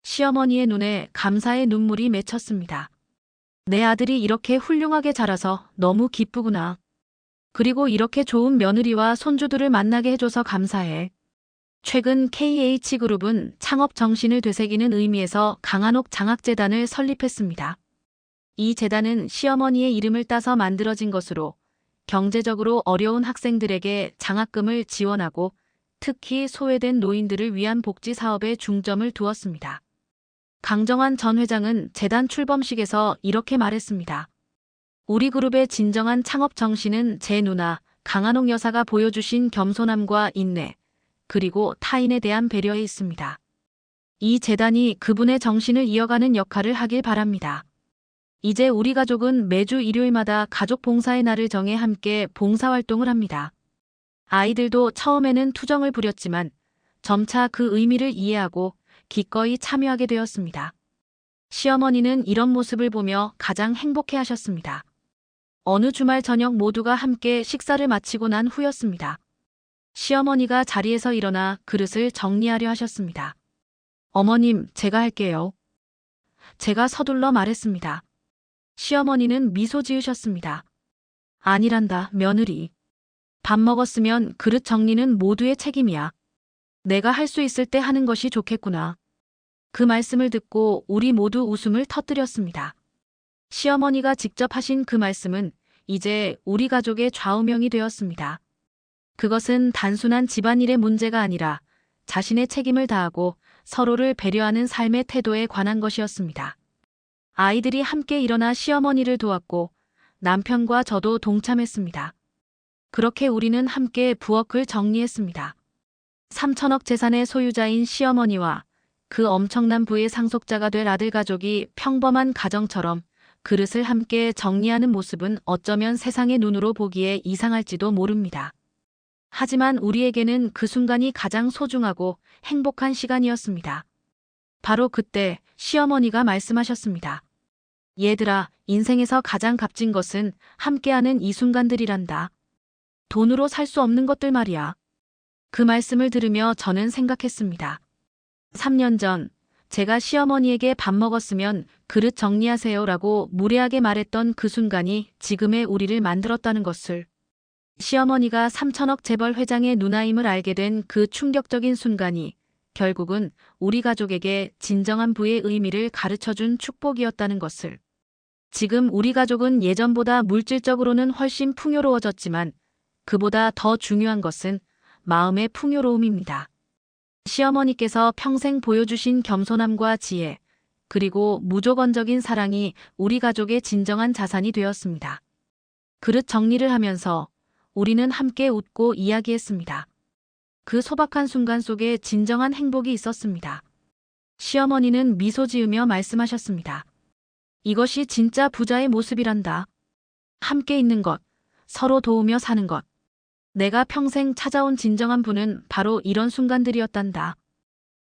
시어머니의 눈에 감사의 눈물이 맺혔습니다. 내 아들이 이렇게 훌륭하게 자라서 너무 기쁘구나. 그리고 이렇게 좋은 며느리와 손주들을 만나게 해줘서 감사해. 최근 KH그룹은 창업 정신을 되새기는 의미에서 강한옥 장학재단을 설립했습니다. 이 재단은 시어머니의 이름을 따서 만들어진 것으로 경제적으로 어려운 학생들에게 장학금을 지원하고 특히 소외된 노인들을 위한 복지 사업에 중점을 두었습니다. 강정환 전 회장은 재단 출범식에서 이렇게 말했습니다. 우리 그룹의 진정한 창업 정신은 제 누나 강한옥 여사가 보여주신 겸손함과 인내, 그리고 타인에 대한 배려에 있습니다. 이 재단이 그분의 정신을 이어가는 역할을 하길 바랍니다. 이제 우리 가족은 매주 일요일마다 가족 봉사의 날을 정해 함께 봉사활동을 합니다. 아이들도 처음에는 투정을 부렸지만 점차 그 의미를 이해하고 기꺼이 참여하게 되었습니다. 시어머니는 이런 모습을 보며 가장 행복해하셨습니다. 어느 주말 저녁 모두가 함께 식사를 마치고 난 후였습니다. 시어머니가 자리에서 일어나 그릇을 정리하려 하셨습니다. 어머님, 제가 할게요. 제가 서둘러 말했습니다. 시어머니는 미소 지으셨습니다. 아니란다, 며느리. 밥 먹었으면 그릇 정리는 모두의 책임이야. 내가 할 수 있을 때 하는 것이 좋겠구나. 그 말씀을 듣고 우리 모두 웃음을 터뜨렸습니다. 시어머니가 직접 하신 그 말씀은 이제 우리 가족의 좌우명이 되었습니다. 그것은 단순한 집안일의 문제가 아니라 자신의 책임을 다하고 서로를 배려하는 삶의 태도에 관한 것이었습니다. 아이들이 함께 일어나 시어머니를 도왔고 남편과 저도 동참했습니다. 그렇게 우리는 함께 부엌을 정리했습니다. 3천억 재산의 소유자인 시어머니와 그 엄청난 부의 상속자가 될 아들 가족이 평범한 가정처럼 그릇을 함께 정리하는 모습은 어쩌면 세상의 눈으로 보기에 이상할지도 모릅니다. 하지만 우리에게는 그 순간이 가장 소중하고 행복한 시간이었습니다. 바로 그때 시어머니가 말씀하셨습니다. 얘들아, 인생에서 가장 값진 것은 함께하는 이 순간들이란다. 돈으로 살 수 없는 것들 말이야. 그 말씀을 들으며 저는 생각했습니다. 3년 전 제가 시어머니에게 밥 먹었으면 그릇 정리하세요라고 무례하게 말했던 그 순간이 지금의 우리를 만들었다는 것을. 시어머니가 3천억 재벌 회장의 누나임을 알게 된 그 충격적인 순간이 결국은 우리 가족에게 진정한 부의 의미를 가르쳐준 축복이었다는 것을. 지금 우리 가족은 예전보다 물질적으로는 훨씬 풍요로워졌지만 그보다 더 중요한 것은 마음의 풍요로움입니다. 시어머니께서 평생 보여주신 겸손함과 지혜, 그리고 무조건적인 사랑이 우리 가족의 진정한 자산이 되었습니다. 그릇 정리를 하면서 우리는 함께 웃고 이야기했습니다. 그 소박한 순간 속에 진정한 행복이 있었습니다. 시어머니는 미소 지으며 말씀하셨습니다. 이것이 진짜 부자의 모습이란다. 함께 있는 것, 서로 도우며 사는 것. 내가 평생 찾아온 진정한 부는 바로 이런 순간들이었단다.